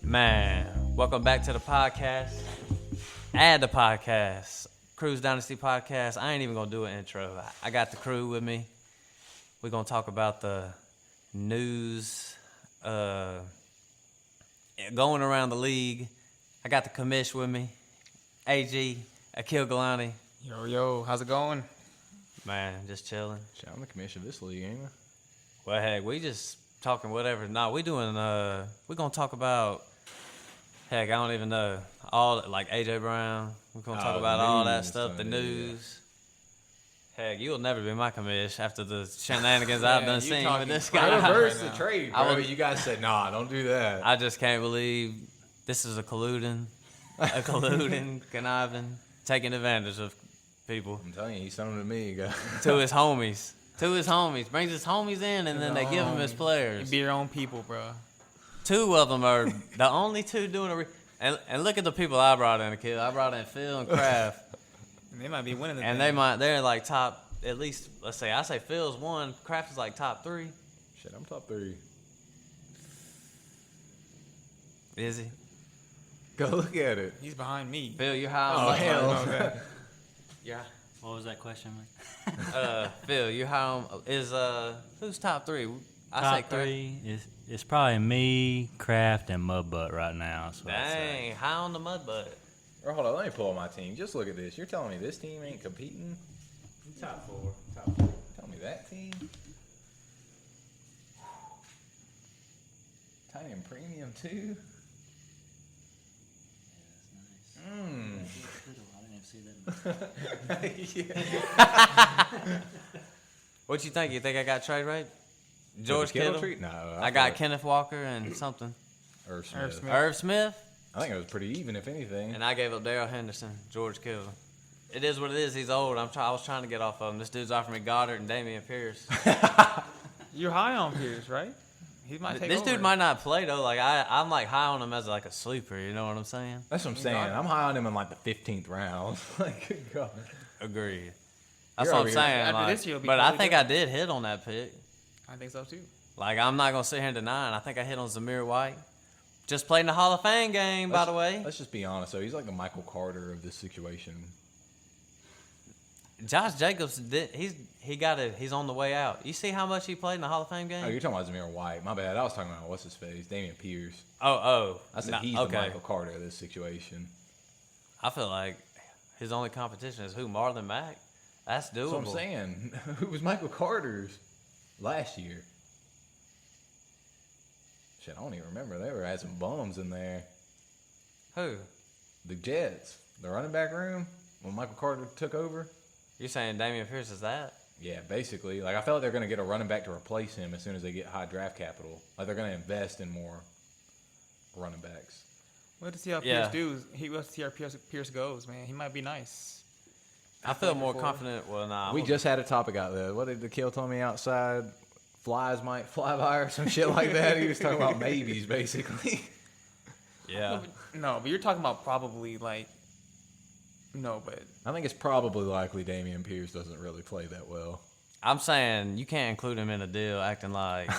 Man, welcome back to the podcast. Add the podcast. Cruise Dynasty podcast. I ain't even going to do an intro. I got the crew with me. We're going to talk about the news going around the league. I got the commish with me. AG, Aqil, Gilani. Yo, how's it going? Man, just chilling. Shit, I'm the commissioner of this league, ain't I? Well, heck, we just talking whatever. Nah, we're going to talk about, heck, I don't even know. All, like AJ Brown. We're going to talk about all that stuff, the news. Heck, you'll never be my commish after the shenanigans I've done seen with this guy. I reversed the trade, bro. You guys said, nah, don't do that. I just can't believe this is a colluding, conniving, taking advantage of people. I'm telling you, he's something to me, guys. To his homies. Brings his homies in, and then they give him his players. You be your own people, bro. Two of them are the only two doing and look at the people I brought in, Aqil. I brought in Phil and Kraft. And they might be winning the and thing. they're like top, at least, let's say, I say Phil's 1, Kraft is like top 3. Shit, I'm top 3. Is he? Go look at it. He's behind me. Phil, you're high on Oh, hell. Yeah. What was that question, Mike? Phil, you're high on, who's top 3? Top 3 is probably me, Kraft, and Mudbutt right now. Dang, high on the mud butt. Or hold on, let me pull up my team. Just look at this. You're telling me this team ain't competing? Top 4. Tell me that team? Titanium Premium, too? Yeah, that's nice. I didn't even see that. What you think? You think I got trade right? George Kittle? No. I got Kenneth Walker and something. Irv Smith. Irv Smith? I think it was pretty even, if anything. And I gave up Darrell Henderson, George Kittle. It is what it is. He's old. I was trying to get off of him. This dude's offering me Goddard and Damian Pierce. You're high on Pierce, right? He might take This over. dude might not play, though. Like I'm like high on him as like a sleeper. You know what I'm saying? That's what I'm saying. I'm high on him in like the 15th round. Like, good God. Agreed. That's You're what I'm over here. saying. After Like, this year, he'll be but I totally think different. I did hit on that pick. I think so, too. Like, I'm not going to sit here and deny it. I think I hit on Zamir White. Just played in the Hall of Fame game, by the way. Let's just be honest, though. He's like the Michael Carter of this situation. Josh Jacobs, he's on the way out. You see how much he played in the Hall of Fame game? Oh, you're talking about Zamir White. My bad. I was talking about, what's his face? Damian Pierce. Oh. I said he's the Michael Carter of this situation. I feel like his only competition is who? Marlon Mack? That's doable. That's what I'm saying. Who was Michael Carter's last year? Shit, I don't even remember. They were had some bums in there. Who? The Jets. The running back room when Michael Carter took over. You're saying Damian Pierce is that? Yeah, basically. Like, I felt like they're going to get a running back to replace him as soon as they get high draft capital. Like, they're going to invest in more running backs. We'll have to see how Pierce does. We'll have to see how Pierce goes, man. He might be nice. I feel more confident. Well, nah. We just had a topic out there. What did the kill tell me outside? Flies might fly by or some shit like that. He was talking about maybes, basically. Yeah. No, but you're talking about probably, like, no, but I think it's probably likely Damian Pierce doesn't really play that well. I'm saying you can't include him in a deal acting like,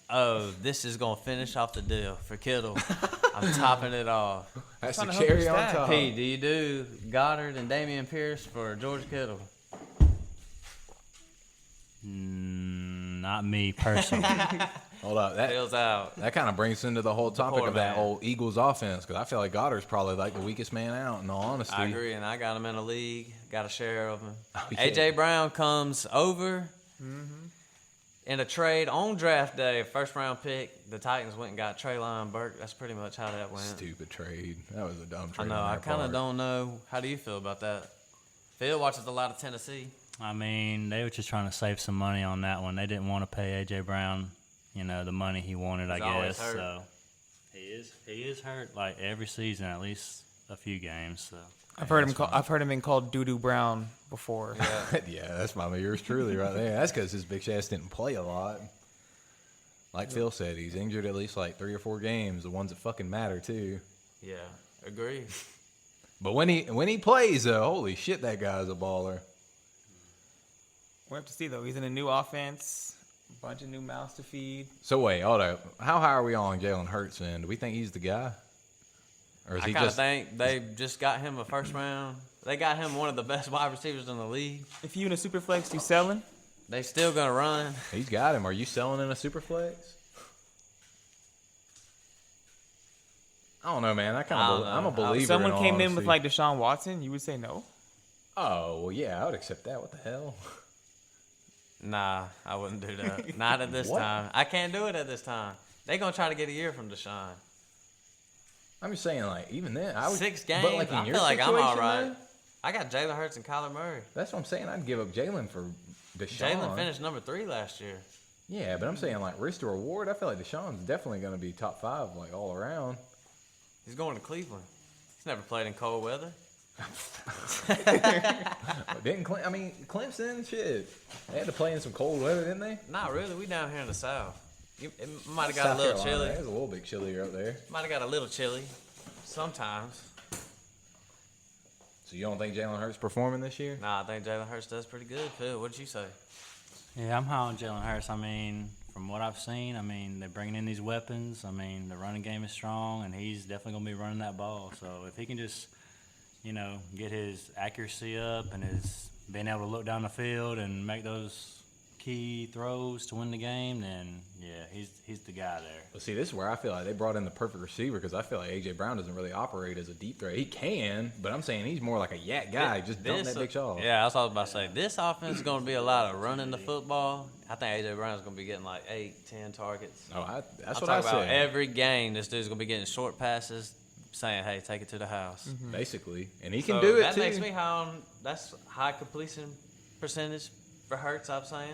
oh, this is going to finish off the deal for Kittle. I'm topping it off. That's the trying to help cherry your on stat. top. P, do you do Goddard and Damian Pierce for George Kittle? Not me personally. Hold up. Feels out. That kind of brings into the whole topic of that quarterback. old Eagles offense, because I feel like Goddard's probably like the weakest man out, in all honesty. I agree, and I got him in a league. Got a share of him. Oh, yeah. A.J. Brown comes over in a trade on draft day, first-round pick. The Titans went and got Treylon Burke. That's pretty much how that went. Stupid trade. That was a dumb I trade. know. on I their kind of part. don't know. How do you feel about that? Phil watches a lot of Tennessee. I mean, they were just trying to save some money on that one. They didn't want to pay A.J. Brown, the money he wanted, He's I always guess. hurt. So he is hurt like every season, at least a few games. So I've heard him been called Doo-Doo Brown before. Yeah. Yeah, that's my yours truly right there. That's because his big ass didn't play a lot. Like Phil said, he's injured at least like 3 or 4 games, the ones that fucking matter too. Yeah, agreed. But when he plays, though, holy shit, that guy's a baller. We'll have to see, though. He's in a new offense, a bunch of new mouths to feed. So wait, hold up. How high are we on Jalen Hurts then? Do we think he's the guy? Or is I he kind of just think they just got him a first round. They got him one of the best wide receivers in the league. If you in a super flex, you selling? They still gonna run. He's got him. Are you selling in a super flex? I don't know, man. I'm a believer. If someone in all came in honesty. with like Deshaun Watson, you would say no? Oh, well, yeah, I would accept that. What the hell? Nah, I wouldn't do that. Not at this What? time. I can't do it at this time. They gonna try to get a year from Deshaun. I'm just saying, like, even then, I would. 6 games. But like in I your feel like I'm all situation, right. though, I got Jalen Hurts and Kyler Murray. that's what I'm saying. I'd give up Jalen for Deshaun. Jalen finished number 3 last year. Yeah, but I'm saying like risk to reward. I feel like Deshaun's definitely going to be top 5, like all around. He's going to Cleveland. He's never played in cold weather. Clemson, shit, they had to play in some cold weather, didn't they? Not really. We down here in the South. It might have got South a little Carolina, chilly. It's a little bit chillier up there. Might have got a little chilly. Sometimes. So you don't think Jalen Hurts performing this year? Nah, I think Jalen Hurts does pretty good. Phil, what did you say? Yeah, I'm high on Jalen Hurts. I mean, from what I've seen, I mean, they're bringing in these weapons. I mean, the running game is strong, and he's definitely going to be running that ball. So if he can just, get his accuracy up and his being able to look down the field and make those key throws to win the game, then, yeah, he's the guy there. Well, see, this is where I feel like they brought in the perfect receiver because I feel like A.J. Brown doesn't really operate as a deep threat. He can, but I'm saying he's more like a yak guy, just dumping that big shot. Yeah, that's what I was about to say. This offense is going to be a lot of running the football. I think A.J. Brown's going to be getting like 8, 10 targets. Oh, that's I'm what I talking about said. every game, this dude's going to be getting short passes, saying, hey, take it to the house. Basically, and he can So do it that too. makes me high on, that's high completion percentage for Hurts, I'm saying.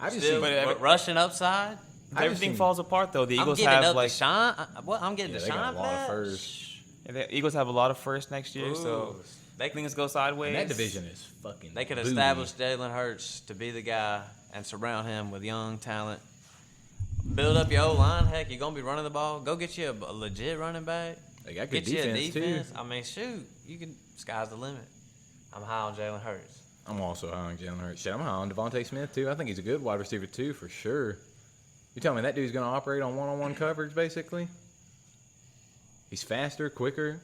I just Still, see, rushing upside. Everything falls apart, though. The I'm Eagles getting have up like Deshaun. I'm getting Yeah, they Deshaun got a lot of back. firsts. the Eagles have a lot of first next year, so They things go sideways. and that division is fucking. They could booty. establish Jalen Hurts to be the guy and surround him with young talent. Build up your O-line. Heck, you're going to be running the ball. Go get you a legit running back. They got good Get you a defense, defense. too. I mean, shoot. You can. Sky's the limit. I'm high on Jalen Hurts. I'm also high on Jalen Hurts. Shit, I'm high on Devontae Smith too. I think he's a good wide receiver too, for sure. You tell me that dude's going to operate on one-on-one coverage, basically? He's faster, quicker.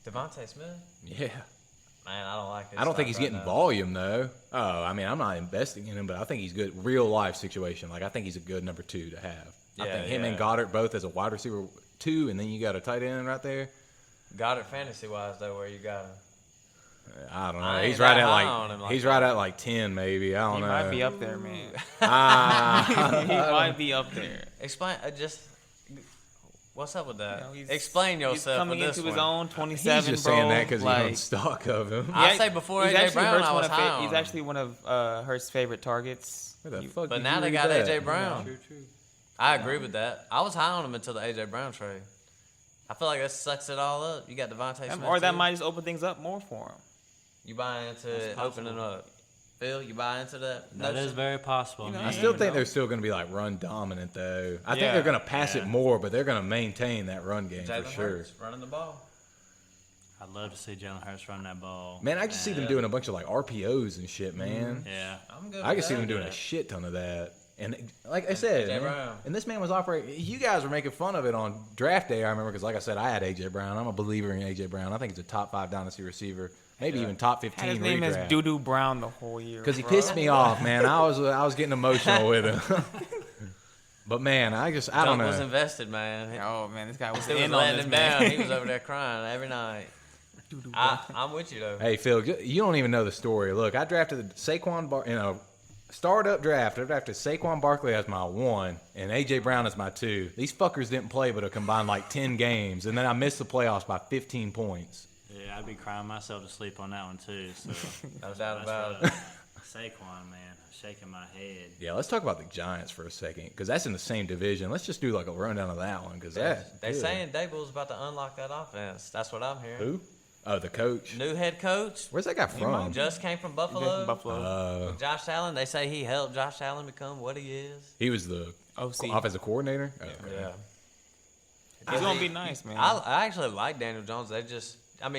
Devontae Smith? Yeah. Man, I don't like this. I don't think stuff he's right getting now. volume, though. Oh, I mean, I'm not investing in him, but I think he's good. Real-life situation. Like, I think he's a good number 2 to have. I Yeah, think him yeah. and Goddard both as a wide receiver 2, and then you got a tight end right there. Got it fantasy-wise, though, where you got him. I don't know. I ain't He's right that at high on him like like he's that. right at like 10, maybe. I don't He know. might be up there, man. Ah. He might be up there. Explain, just. What's up with that? He's- Explain yourself He's coming with this into his one. own 27, He's just bro. saying that because he like, owns stock of him. I say before he's A.J. actually Brown, Hurts I one was of high on He's him. actually one of Hurt's favorite targets. Where the You- fuck But did now you they read got that? A.J. Brown. True. I agree with that. I was high on him until the A.J. Brown trade. I feel like that sucks it all up. You got Devontae Smith. Or that too. might just open things up more for him. You buy into it, opening up. Phil, you buy into that? That is very possible. You know, I man. still never think know. they're still going to be like run dominant though. I think Yeah. they're going to pass it Yeah. more, but they're going to maintain that run game Jalen for sure. Hurts running the ball. I'd love to see Jalen Hurts run that ball. Man, I just see them Yeah. doing a bunch of like RPOs and shit, man. Yeah. I'm good. I with can see that. them doing a shit ton of that. And like I said, A.J. man, Brown. and this man was operating. You guys were making fun of it on draft day. I remember because, like I said, I had A.J. Brown. I'm a believer in A.J. Brown. I think he's a top 5 dynasty receiver, maybe even top Had 15 his name as redraft. Doo-Doo Brown the whole year. Because he bro. pissed me off, man. I was getting emotional with him. But man, I don't Dunk was know. invested, man. Oh, man, this guy was He was in on letting this, him man. down. He was over there crying every night. Doo-Doo Brown. I'm with you though. Hey Phil, you don't even know the story. Look, I drafted Saquon in a startup draft. I drafted Saquon Barkley as my 1 and A.J. Brown as my 2. These fuckers didn't play but a combined like 10 games, and then I missed the playoffs by 15 points. Yeah, I'd be crying myself to sleep on that one too. So No doubt about that's it. Saquon, man, shaking my head. Yeah, let's talk about the Giants for a second because that's in the same division. Let's just do like a rundown of that one because They saying Daboll's about to unlock that offense. That's what I'm hearing. Who? Oh, the coach. New head coach. Where's that guy from? Just came from He Buffalo. came from Buffalo. Josh Allen. They say he helped Josh Allen become what he is. He was the OC. offensive coordinator. Okay. Yeah. He's gonna be nice, man. I actually like Daniel Jones.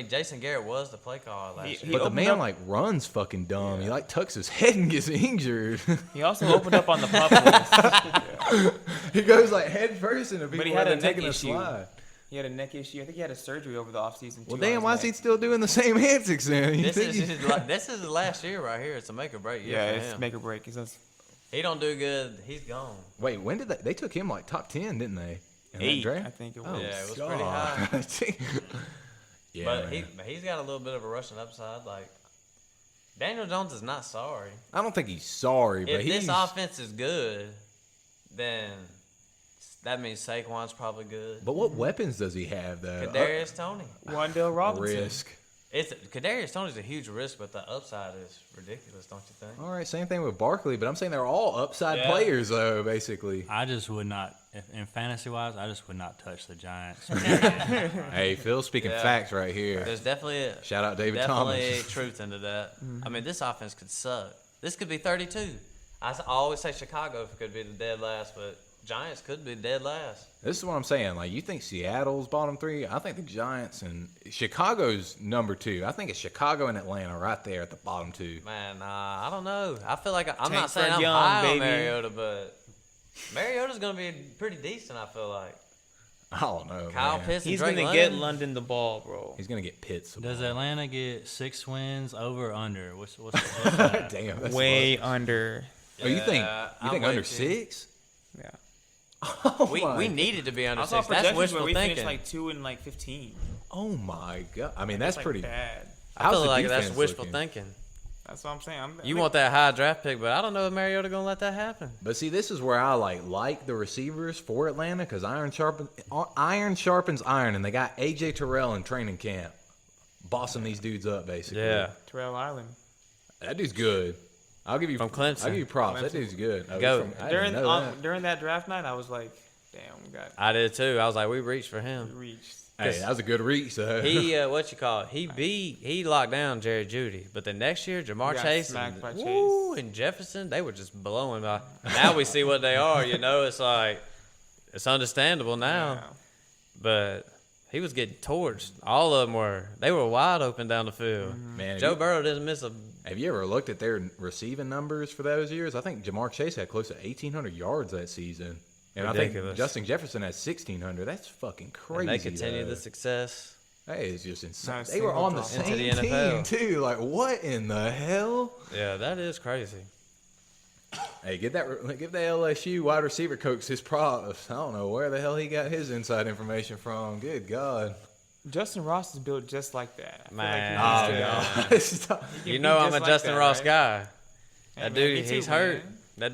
Jason Garrett was the play caller last He year. But the opened man up- like runs fucking dumb. He like tucks his head and gets injured. He also opened up on the pup list. He goes like head first into people But he had a neck taking a issue. slide. He had a neck issue. I think he had a surgery over the offseason. Well, damn, why is he still doing the same antics then? You This think is he- this is the last year right here. It's a make or break year Yeah, for it's him. make or break. He says He don't do good, he's gone. Wait, when did they took him like top 10, didn't they? In that 8, draft? I think it Oh, was. Yeah, it was God. pretty Yeah, but man. he's got a little bit of a rushing upside. Like Daniel Jones is not sorry. I don't think he's sorry, but If he's this offense is good, then that means Saquon's probably good. But what weapons does he have though? Kadarius Toney. Wandale Robinson. Risk. Kadarius Toney's a huge risk, but the upside is ridiculous, don't you think? All right, same thing with Barkley, but I'm saying they're all upside Yeah. players though, basically. I just would not, in fantasy wise, I just would not touch the Giants. Hey, Phil's speaking Yeah. facts right here. There's definitely Shout out David definitely Thomas. truth into that. I mean, this offense could suck. This could be 32. I always say Chicago could be the dead last, but Giants could be dead last. This is what I'm saying. Like, you think Seattle's bottom 3? I think the Giants and Chicago's number 2. I think it's Chicago and Atlanta right there at the bottom 2. Man, I don't know. I feel like I'm Tank not saying Fred I'm Young, high baby. on Mariota, but Mariota's going to be pretty decent, I feel like. I don't know. Kyle man. Pitts and He's Drake going to get London. London the ball, bro. He's gonna get Pitts. the Does ball. Atlanta get 6 wins over or under? What's that? Damn, that's Way under. Oh, you think Yeah, you I'm think with under you. 6? Yeah. Oh We my, needed to be under I saw 6. That's projections wishful where we thinking. finished like 2 and like 15. oh my god! I mean, that's like pretty bad. I How's feel the like that's defense wishful looking? thinking. That's what I'm saying. You want that high draft pick, but I don't know if Mariota going to let that happen. But see, this is where I like the receivers for Atlanta because iron sharpens iron, and they got AJ Terrell in training camp, bossing these dudes up basically. Yeah. Terrell Island. that dude's good. I'll give you From Clemson. I'll give you props. That Clemson. dude's good. Oh, Go. he's I didn't know that. During that draft night, I was like, damn, we got I did too. I was like, we reached for him. reached. Hey, that was a good reach. So. He locked down Jerry Judy, but the next year Jamar got Chase smacked by and Jefferson, they were just blowing by. Now we see what they are. It's like it's understandable now, Yeah. but he was getting torched. All of them they were wide open down the field. Man, Joe Burrow didn't miss a. have you ever looked at their receiving numbers for those years? I think Jamar Chase had close to 1,800 yards that season. And I think Ridiculous. Justin Jefferson has 1,600. That's fucking crazy. And they continue though. the success. That is just insane. Not a They were single on the drop. same Into the team, NFL. too. Like, what in the hell? Yeah, that is crazy. Hey, give the LSU wide receiver coach his props. I don't know where the hell he got his inside information from. Good God. Justin Ross is built just like that. I feel Man. like he needs to- Stop. he You can know be I'm a just like Justin that, Ross right? guy. Hey, That man, dude, me too, he's hurt. man. That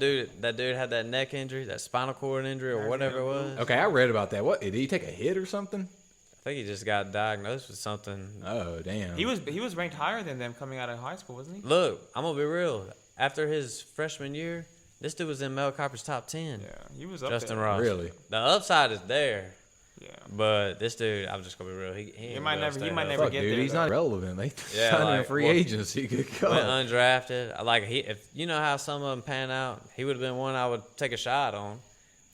dude had that neck injury, that spinal cord injury, or whatever it was. Okay, I read about that. What, did he take a hit or something? I think he just got diagnosed with something. Oh, damn. He was ranked higher than them coming out of high school, wasn't he? Look, I'm gonna be real. After his freshman year, this dude was in Mel Kiper's top 10. Yeah, he was up Justin there. Ross. Really? The upside is there, Yeah. but this dude, I'm just gonna be real. He ain't might gonna never- stay he might healthy. never Fuck, get dude, there, he's though. not relevant. They Yeah, signed him like, in free well, agency. Good Went God. undrafted. Like if you know how some of them pan out, he would have been one I would take a shot on.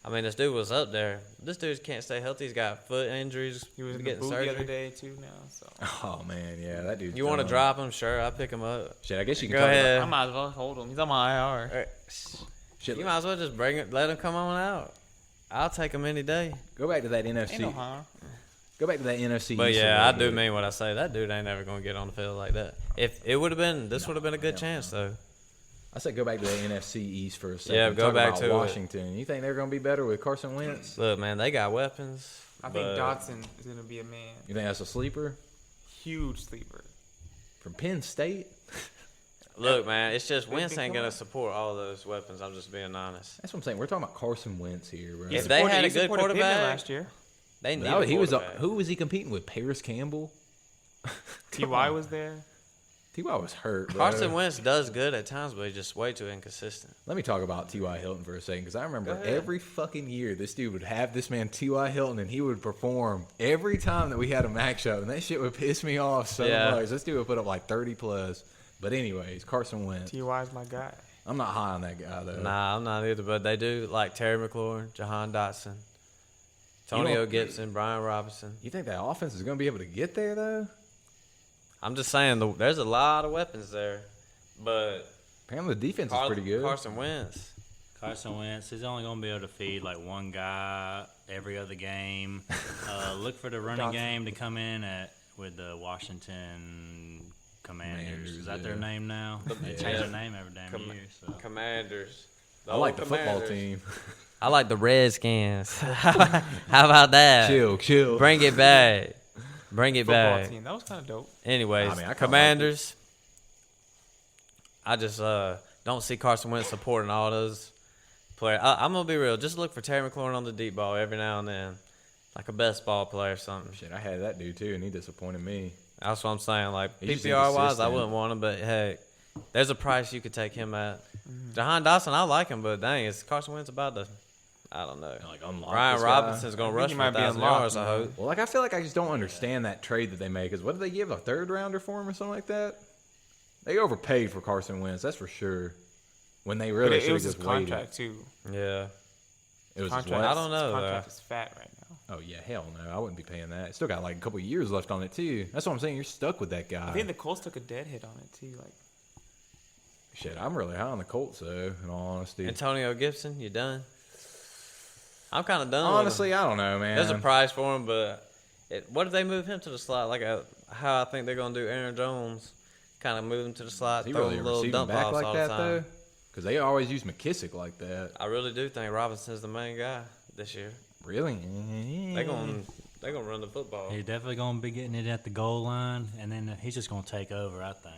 I mean, this dude was up there. This dude can't stay healthy. He's got foot injuries. He was in the getting boot surgery. the other day too now. So Oh, man, yeah, that dude's You want to dumb. drop him? Sure, I'll pick him up. Shit, I guess you can Go talk ahead. I might as well hold him. He's on my IR. Alright. Shit, You might as well just bring it. Let him come on out. I'll take him any day. Go back to that NFC. Ain't no harm. Go back to that NFC. But East a yeah, I little do bit. mean what I say. That dude ain't never gonna get on the field like that. If it would have been, this would have been a good chance though. I said go back to the NFC East for a second. Yeah, go Talk back about to it. Washington. You think they're going to be better with Carson Wentz? Look, man, they got weapons. I think but- Dotson is gonna be a man. You think that's a sleeper Huge sleeper. from Penn State? Look, man, it's just Big, Wentz big ain't gonna come support all those weapons. I'm just being honest. That's what I'm saying. We're talking about Carson Wentz here, bro. If they had a good supported Pittman quarterback, last year. they need. No, a he was. quarterback. Who was he competing with? Paris Campbell. Ty was there. T.Y. was hurt, bro. Carson Wentz does good at times, but he's just way too inconsistent. Let me talk about T.Y. Hilton for a second, because I remember Go ahead. every fucking year this dude would have this man T.Y. Hilton, and he would perform every time that we had a matchup, and that shit would piss me off so much. This dude would put up like 30 plus. But anyways, Carson Wentz. T.Y.'s my guy. I'm not high on that guy though. Nah, I'm not either, but they do like Terry McLaurin, Jahan Dotson, Antonio Gibson, Brian Robinson. You think that offense is going to be able to get there though? I'm just saying, there's a lot of weapons there, but Apparently the defense is pretty good. Carson Wentz, he's only going to be able to feed like one guy every other game. Look for the running game to come in with the Washington Commanders. Is that their name now? They change their name every damn year. So. Commanders. I like the football team. I like the Redskins. How about that? Chill. Bring it back. Bring it Football back. team. That was kind of dope. Anyways, I kinda Commanders. I just don't see Carson Wentz supporting all those players. I'm going to be real. Just look for Terry McLaurin on the deep ball every now and then. Like a best ball player or something. Shit, I had that dude too, and he disappointed me. That's what I'm saying. Like, He's just PPR-wise, I inconsistent. wouldn't want him, but, hey, there's a price you could take him at. Jahan Dotson, I like him, but, dang, is Carson Wentz about to, I don't know. Like unlock Ryan this guy. Robinson's going to I rush think for he might be 1,000 unlocked, yards, I hope. Well, like I feel like I just don't understand that trade that they make. Cause what did they give, a third rounder for him or something like that? They overpaid for Carson Wentz, that's for sure. When they really But should it have was his just waited. contract, too. Yeah. It was his Contract, what? I don't know, His contract though. is fat right now. Oh yeah, hell no, I wouldn't be paying that. It still got like a couple of years left on it too. That's what I'm saying. You're stuck with that guy. I think the Colts took a dead hit on it, too. Like, Shit, I'm really high on the Colts though. In all honesty, Antonio Gibson, you done? I'm kind of done with him. honestly, I don't know, man. There's a price for him, but what if they move him to the slot? Like how I think they're going to do Aaron Jones, kind of move him to the slot, Is he throw really him a little receiving dump back offs like all that the though? time. Because they always use McKissick like that. I really do think Robinson's the main guy this year. Really? They're gonna run the football. He's definitely going to be getting it at the goal line, and then he's just going to take over, I think.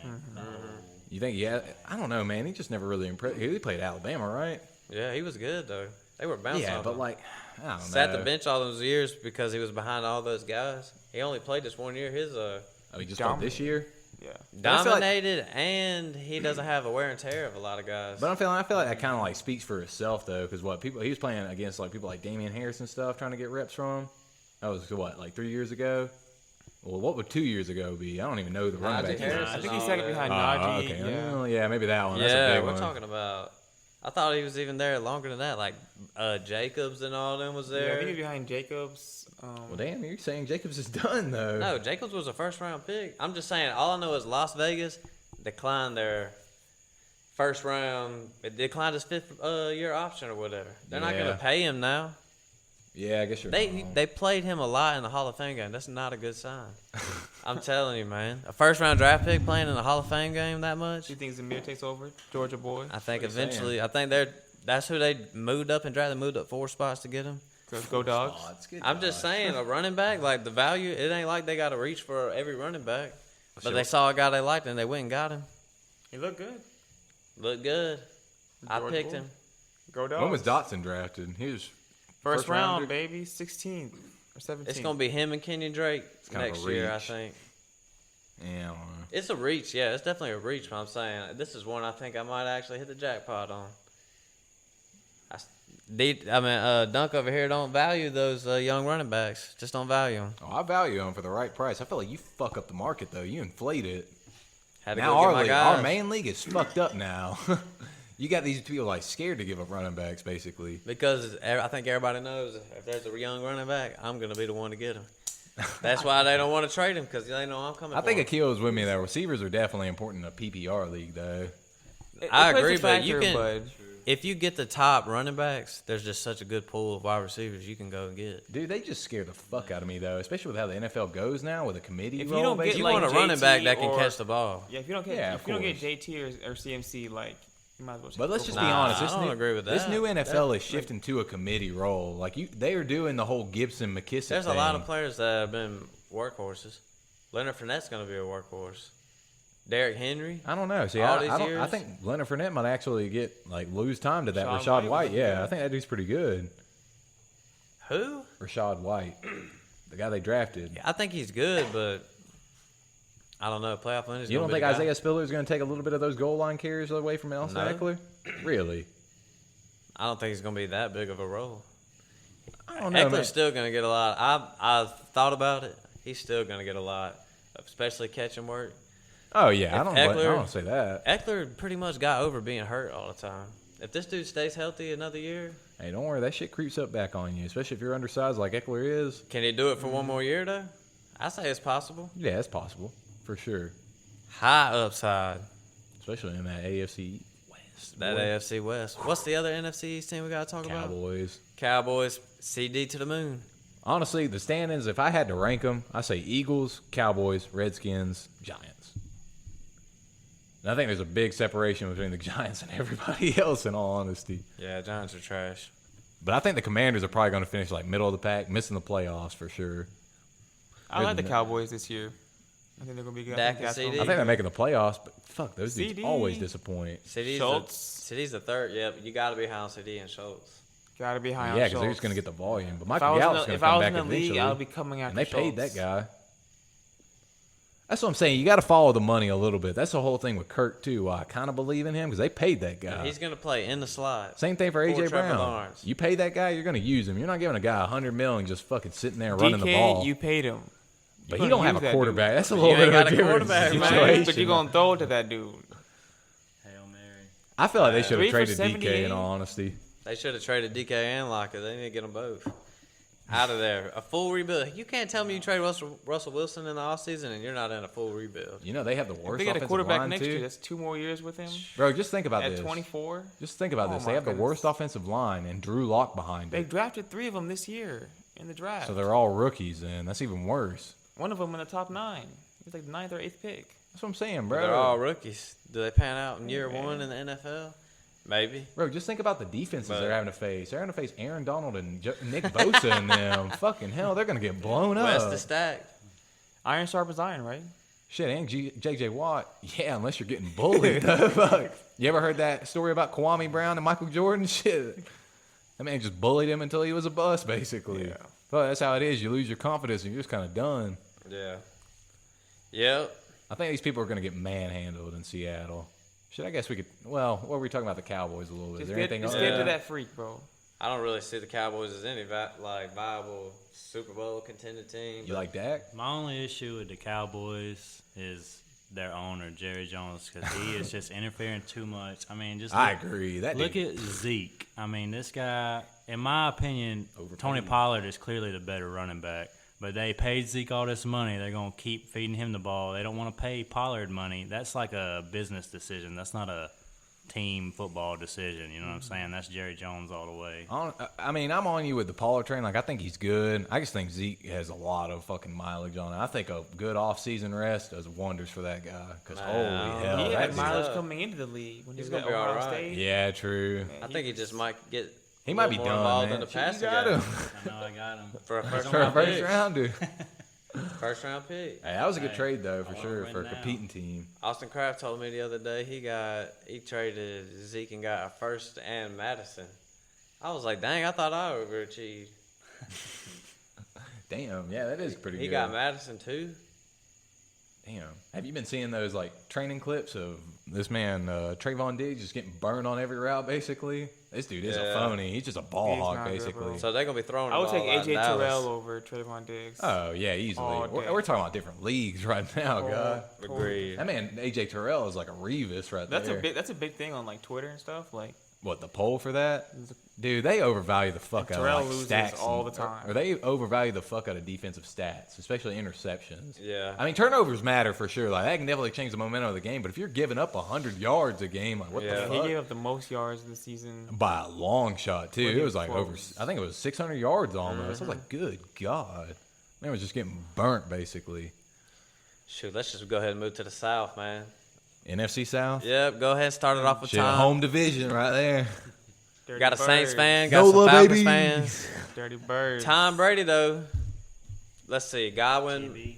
You think? Yeah, I don't know, man. He just never really impressed. He played Alabama, right? Yeah, he was good though. They were bouncing. Yeah, off but him. like, I don't know. Sat the bench all those years because he was behind all those guys. He only played this 1 year. His Oh, he just played this year. yeah. dominated, and he doesn't have a wear and tear of a lot of guys. But I feel like that kind of like speaks for itself though, because he was playing against like people like Damian Harris and stuff, trying to get reps from him. That was what, like 3 years ago. Well, what would 2 years ago be? I don't even know the running back. Harris I is think he's all second there. behind Oh, Najee. okay. Yeah. Oh, yeah, maybe that one. That's a Yeah, big we're one. talking about. I thought he was even there longer than that. Like Jacobs and all them was Yeah, I there. think he's behind Jacobs. Well, damn, you're saying Jacobs is done though. No, Jacobs was a first round pick. I'm just saying. All I know is Las Vegas declined their first round. It declined his fifth year option or whatever. They're not going Yeah. to pay him now. Yeah, I guess you're wrong. They played him a lot in the Hall of Fame game. That's not a good sign. I'm telling you, man. A first round draft pick playing in the Hall of Fame game that much. Do you think Zamir takes over? Georgia boy? I think What are you eventually. I think that's who they moved up and drafted. Moved up 4 spots to get him. Go Dogs. Oh, it's good. I'm just saying, a running back, like the value, it ain't like they got to reach for every running back. But Sure. they saw a guy they liked and they went and got him. He looked good. Looked good. I Georgia picked boy. him. Go Dogs. When was Dotson drafted? He was First round, rounder? baby. 16th or 17th. It's gonna be him and Kenyon Drake kind of next a year, I reach. think. Yeah, I don't know. It's a reach, yeah. It's definitely a reach. But I'm saying this is one I think I might actually hit the jackpot on. Dunk over here don't value those young running backs. Just don't value them. Oh, I value him for the right price. I feel like you fuck up the market though. You inflate it. Had to Now go get our my league, guys. our main league is fucked up now. You got these people like scared to give up running backs, basically. Because I think everybody knows if there's a young running back, I'm gonna be the one to get him. That's why they don't want to trade him because they know I'm coming. I think for him. Aqil is with me though. Receivers are definitely important in a PPR league though. I It plays agree, a but you factor, can. If you get the top running backs, there's just such a good pool of wide receivers you can go and get. Dude, they just scare the fuck out of me though, especially with how the NFL goes now with a committee If you role. don't get, basically. You like, want a running back JT that can or- catch the ball. Yeah, if you don't get Yeah, if of you don't get course. JT or CMC, like you might as well. But let's just be Nah, honest. I This don't new, agree with This that. new NFL is shifting to a committee role. Like they are doing the whole Gibson McKissick. There's a lot of thing. players that have been workhorses. Leonard Fournette's going to be a workhorse. Derrick Henry. I don't know. See, all I these don't. I years? think Leonard Fournette might actually get lose time to that Rashad Rashad White White. was Yeah, good. I think that dude's pretty good. Who? Rashad White, the guy they drafted. I think he's good, but I don't know. Playoff win is You don't gonna be think the guy. Isaiah Spiller is going to take a little bit of those goal line carries away from Nelson No. Eckler? Really? I don't think he's going to be that big of a role. I don't know, Eckler's man. still going to get a lot. I've thought about it. He's still going to get a lot, especially catching work. Oh, yeah. I Eckler- don't say that. Eckler pretty much got over being hurt all the time. If this dude stays healthy another year, Hey, don't worry. That shit creeps up back on you, especially if you're undersized like Eckler is. can he do it for one more year, though? I say it's possible. Yeah, it's possible. For sure. High upside. Especially in that AFC West. That boy. AFC West. What's the other NFC East team we got to talk about? Cowboys. Cowboys, CD to the moon. Honestly, the standings, if I had to rank them, I say Eagles, Cowboys, Redskins, Giants. And I think there's a big separation between the Giants and everybody else, in all honesty. Yeah, Giants are trash. But I think the Commanders are probably going to finish like middle of the pack, missing the playoffs for sure. I like the Cowboys this year. I think they're gonna be good. Dak I think and that's CD? gonna I be think they're good. making the playoffs, but fuck, those dudes CD. always disappoint. CD's the third. Yeah, but you got to be high on CD and Schultz. Gotta be high on Yeah, because they're Schultz. just going to get the volume. But If Michael I was Gallup's in going the, to if I come was back in the eventually. league, I would be coming after And they paid Schultz. that guy. That's what I'm saying. You got to follow the money a little bit. That's the whole thing with Kirk, too. I kind of believe in him because they paid that guy. He's going to play in the slot. Same thing for Poor A.J. Trevor Brown. Lawrence. You pay that guy, you're going to use him. You're not giving a guy $100 million just fucking sitting there running the ball. You paid him. But You're he don't gonna have use a that quarterback. dude. That's a You little bit ain't of a got a different quarterback, man. situation. But you're gonna throw it to that dude. Hail Mary. I feel like they should 3 have for traded DK 78. in all honesty. They should have traded DK and Lockett. They need to get them both out of there. A full rebuild. You can't tell me you trade Russell Wilson in the offseason and you're not in a full rebuild. You know, they have the If worst they get a offensive quarterback line, next too. year, that's 2 more years with him. Bro, just think about At this. 24, Just think about Oh this. my They have the goodness. worst offensive line and Drew Lock behind they it. drafted 3 of them this year in the draft. So they're all rookies, and that's even worse. One of them in the top 9. He's like the 9th or 8th pick. That's what I'm saying, bro. They're all rookies. Do they pan out in year man. one in the NFL? Maybe. Bro, just think about the defenses But- they're having to face. They're having to face Aaron Donald and Nick Bosa and them. Fucking hell, they're going to get blown West up. is stacked. Iron sharpens iron, right? Shit, and J.J. Watt. Yeah, unless you're getting bullied. though. Fuck. You ever heard that story about Kwame Brown and Michael Jordan? Shit. That man just bullied him until he was a bust, basically. Yeah. But that's how it is. You lose your confidence and you're just kind of done. Yeah. Yep. I think these people are going to get manhandled in Seattle. Shit, I guess we could. Well, what were we talking about the Cowboys a little bit? Is there anything else? Just get Yeah. to that freak, bro. I don't really see the Cowboys as any viable Super Bowl contending team. You like Dak? My only issue with the Cowboys is their owner, Jerry Jones, because he is just interfering too much. I mean, just I agree. That look dude- at Zeke. I mean, this guy, in my opinion, Overpaid. Tony Pollard is clearly the better running back. But they paid Zeke all this money. They're going to keep feeding him the ball. They don't want to pay Pollard money. That's like a business decision. That's not a team football decision. You know what I'm saying? That's Jerry Jones all the way. I mean, I'm on you with the Pollard train. Like, I think he's good. I just think Zeke has a lot of fucking mileage on it. I think a good off-season rest does wonders for that guy. Because holy hell, He that had dude- mileage tough. coming into the league when he He's was at gonna be all Ohio right. State. Yeah, true. Man, I think he just might get. He a might be little more done, involved man. in the Shit, you passing got game. him. I know I got him. For a first For a round first pick. rounder. First round pick. Hey, that was a good Hey, trade, though, for I wanna sure, win for a now. competing team. Austin Kraft told me the other day he traded Zeke and got a first and Madison. I was like, dang, I thought I overachieved. Damn, yeah, that is pretty He good. got Madison too. Damn. Have you been seeing those, like, training clips of this man, Trayvon Diggs, just getting burned on every route, basically? This dude is a Yeah. phony. He's just a ball He's hog, not good, basically. bro. So they're gonna be throwing. I would the take ball out AJ in Dallas. Terrell over Trayvon Diggs. Oh, yeah, easily. All day. We're talking about different leagues right now, God. Agreed. That man, AJ Terrell, is like a Revis right That's there. That's a big thing on like Twitter and stuff. Like What, the poll for that? Dude, they overvalue the fuck out Terrell of like, loses stats all and- the time. Or they overvalue the fuck out of defensive stats, especially interceptions. Yeah. I mean, turnovers matter for sure. Like, that can definitely change the momentum of the game. But if you're giving up 100 yards a game, like, what Yeah. the he fuck? gave up the most yards this season. By a long shot, too. Wasn't It was even like over, close. I think it was 600 yards almost. I was like, good God. Man was just getting burnt, basically. Shoot, let's just go ahead and move to the South, man. NFC South? Yep, go ahead and start it off with Shit, Tom. home division right there. Dirty Got a Saints Birds. fan, got Nola, some Falcons baby. fans. Dirty Birds. Tom Brady, though. Let's see, Godwin. TV.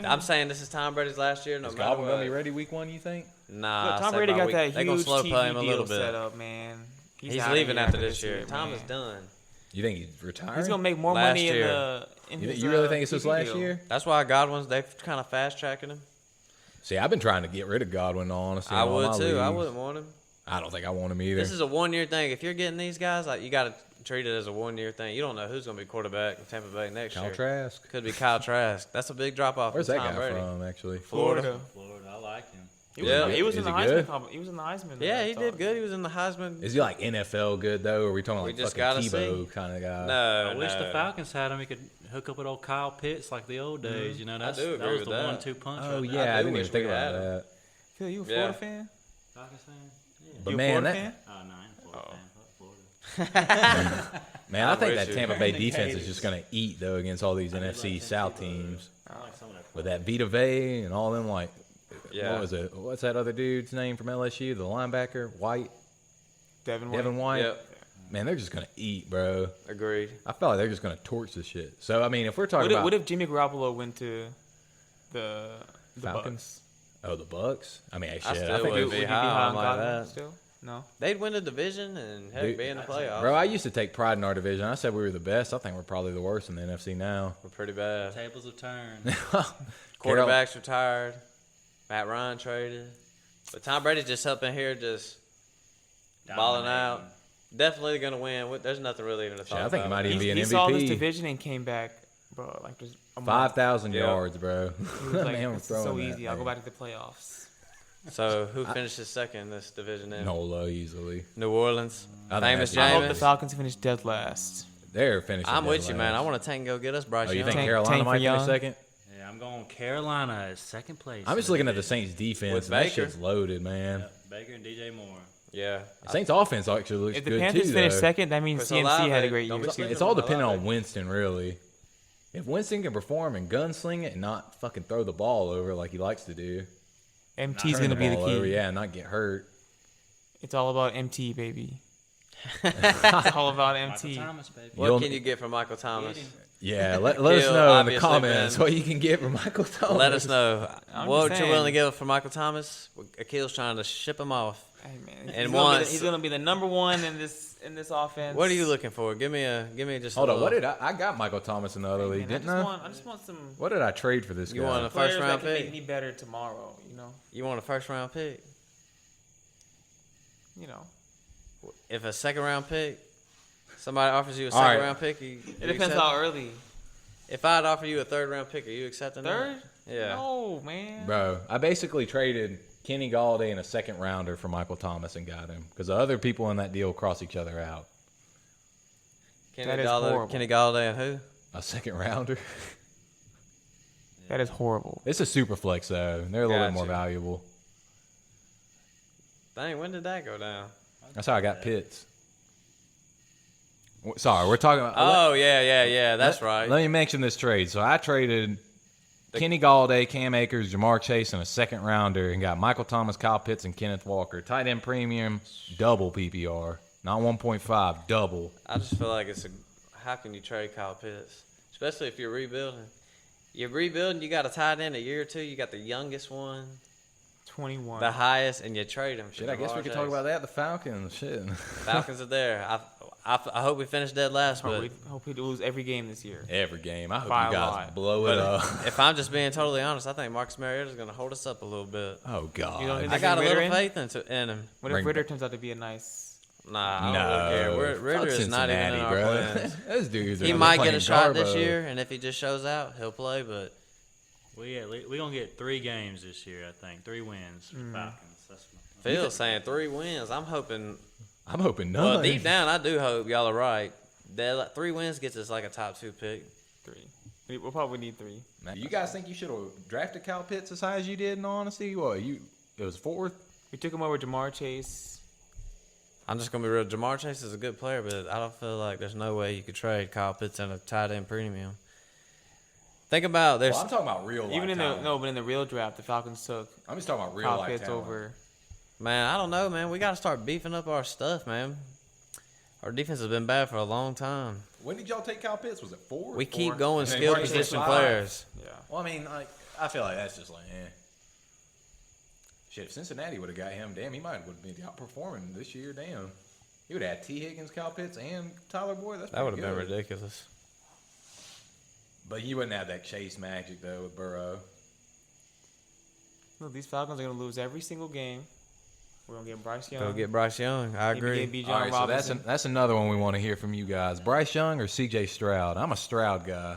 I'm saying this is Tom Brady's last year. No Is matter Godwin going what. to be ready week 1, you think? Nah, Look, I Tom say Brady by got week- that They gonna huge slow TV play him a deal little set bit. up, man. He's outta leaving here after this year. man. Tom is done. You think he's retiring? He's gonna make more Last money year. You really think it's his TV last deal. year? That's why Godwin's they've kind of fast tracking him. See, I've been trying to get rid of Godwin. In all honesty, I in all would my too. I leagues. wouldn't want him. I don't think I want him either. This is a 1 year thing. If you're getting these guys, like you got to treat it as a 1 year thing. You don't know who's gonna be quarterback in Tampa Bay next Kyle year. Trask. Could be Kyle Trask. That's a big drop off. Where's from that Tom guy Brady. from? Actually, Florida. Florida, I like him. He was, Yeah. he was Is in the he Heisman. good? He was in the Heisman. Yeah, he did good. He was in the Heisman. is he like NFL good though? Or are we talking We like just fucking gotta Tebow see. kind of guy? No, I wish the no. Falcons had him. He could hook up with old Kyle Pitts like the old days. You know, I do that agree was with the that. 1-2 punch. Oh right yeah, I I do didn't wish even think we about had him. that. Phil, you a Yeah. Florida fan? there. Falcons fan? Yeah. But You a man, Florida that fan? Oh, no, I ain't a Florida fan. Fuck Florida. man, I think with that you. Tampa Bay defense is just gonna eat though against all these NFC South teams I like some of that. with that Vita Vea and all them like. Yeah. What was it? What's that other dude's name from LSU? The linebacker, White, Devin White. Devin White. Yep. Man, they're just gonna eat, bro. Agreed. I feel like they're just gonna torch this shit. So I mean, if we're talking about What if Jimmy Garoppolo went to the Falcons? Oh, the Bucks. I mean, hey, shit. I still I think would Would be you be high high on on like Godwin that. still? No. They'd win the division and heck, Dude, be in the playoffs. bro, I used to take pride in our division. I said we were the best. I think we're probably the worst in the NFC now. We're pretty bad. Tables have turned. Quarterbacks retired. Matt Ryan traded. But Tom Brady's just up in here just balling out. Dominating. Definitely going to win. There's nothing really even to talk I think about. he might even be an He saw this MVP. division and came back, bro. Like just a month. 5,000 Yeah. yards, bro. He was like, Man, this is we're so throwing easy. that, I'll go man. back to the playoffs. So who finishes second in this division then? Nola easily. New Orleans. I think Famous that's- I hope the Jameis. Falcons finish dead last. They're finishing. I'm dead with you, man. last. I want to tank and go get us Bryce Oh, you Young. think Tank- Carolina tank for might finish Young? second? Yeah, I'm going Carolina at second place. I'm just looking at the Saints defense. With And that Baker. shit's loaded, man. Yep, Baker and DJ Moore. Yeah. The Saints offense actually looks If the good Panthers too. finish though. second, that means Chris CMC Olave, had a great don't year. be sleeping It's all on dependent Olave. on Winston, really. If Winston can perform and gunsling it and not fucking throw the ball over like he likes to do, MT's turn gonna be the ball key. over, yeah, and not get hurt. It's all about MT, baby. It's all about Michael MT. Thomas, baby. What You'll- can you get from Michael Thomas? Get him. Yeah, let us Gil know in the obviously comments been- what you can get from Michael Thomas. Let us know. I'm What just you're willing to saying. give for Michael Thomas? Aqil's trying to ship him off. Hey man, And he's gonna be the number one in this offense. What are you looking for? Give me just. Hold a on, what little- did I got Michael Thomas in the other Hey, league, man, didn't I? I just want some What did I trade for this You guy? want a players first that round can make pick? me better tomorrow. You want a first round pick? You know. If a second round pick, somebody offers you a All second right. round pick, It you depends accept how it? early. If I'd offer you a third round pick, are you accepting Third? that? Yeah. No, man. Bro, I basically traded Kenny Galladay and a second rounder for Michael Thomas and got him because the other people in that deal cross each other out. That is horrible. Kenny Galladay and who? A second rounder. That is horrible. It's a super flex though. They're a little bit more Gotcha. valuable. Dang, when did that go down? That's how I got Pitts. Sorry, we're talking about. Oh yeah. That's right. Let me mention this trade. So I traded Kenny Galladay, Cam Akers, Jamar Chase, and a second rounder, and got Michael Thomas, Kyle Pitts, and Kenneth Walker. Tight end premium, double PPR, not 1.5, double. I just feel like how can you trade Kyle Pitts, especially if you're rebuilding? You're rebuilding. You got a tight end a year or two. You got the youngest one, 21. the highest, and you trade him. for Shit, I guess we Jamar could talk Chase. about that. The Falcons, shit. Falcons are there. I hope we finish dead last, but Hope we lose every game this year. Every game. I hope By you a guys lot. blow it up. if I'm just being totally honest, I think Marcus Mariota's going to hold us up a little bit. Oh God. You don't think I got a Ritter little in? faith in him. What Bring if Ritter back- turns out to be a nice? Nah, I don't No, really care. Ritter fuck is not even in Cincinnati, our bro. plans. Those dudes are He might get playing a shot this Garbo. year, and if he just shows out, he'll play. But We're going to get 3 games this year, I think. 3 wins for Falcons. That's Phil's saying 3 wins. I'm hoping. I'm hoping none. Well, deep down, I do hope y'all are right. That 3 wins gets us like a top 2 pick. 3. We'll probably need 3. Man, you guys think you should have drafted Kyle Pitts as high as you did? In all honesty, what it was 4th. We took him over Jamar Chase. I'm just gonna be real. Jamar Chase is a good player, but I don't feel like there's no way you could trade Kyle Pitts in a tight end premium. Think about there's. Well, I'm talking about real life. Even in talent. but in the real draft, the Falcons took I'm just talking about real Kyle life Pitts talent. over. Man, I don't know, man. We got to start beefing up our stuff, man. Our defense has been bad for a long time. When did y'all take Kyle Pitts? Was it 4? We keep 4. going And then skill Marcus position was 5. players. Yeah. Well, I mean, like, I feel like that's just like, Shit, if Cincinnati would have got him, damn, he might would have been outperforming this year. Damn, He would have had T. Higgins, Kyle Pitts, and Tyler Boyd. That would have been ridiculous. But you wouldn't have that chase magic, though, with Burrow. Look, these Falcons are going to lose every single game. We're going to get Bryce Young. Go get Bryce Young. I agree. Maybe All right, so that's another one we want to hear from you guys. Bryce Young or C.J. Stroud? I'm a Stroud guy.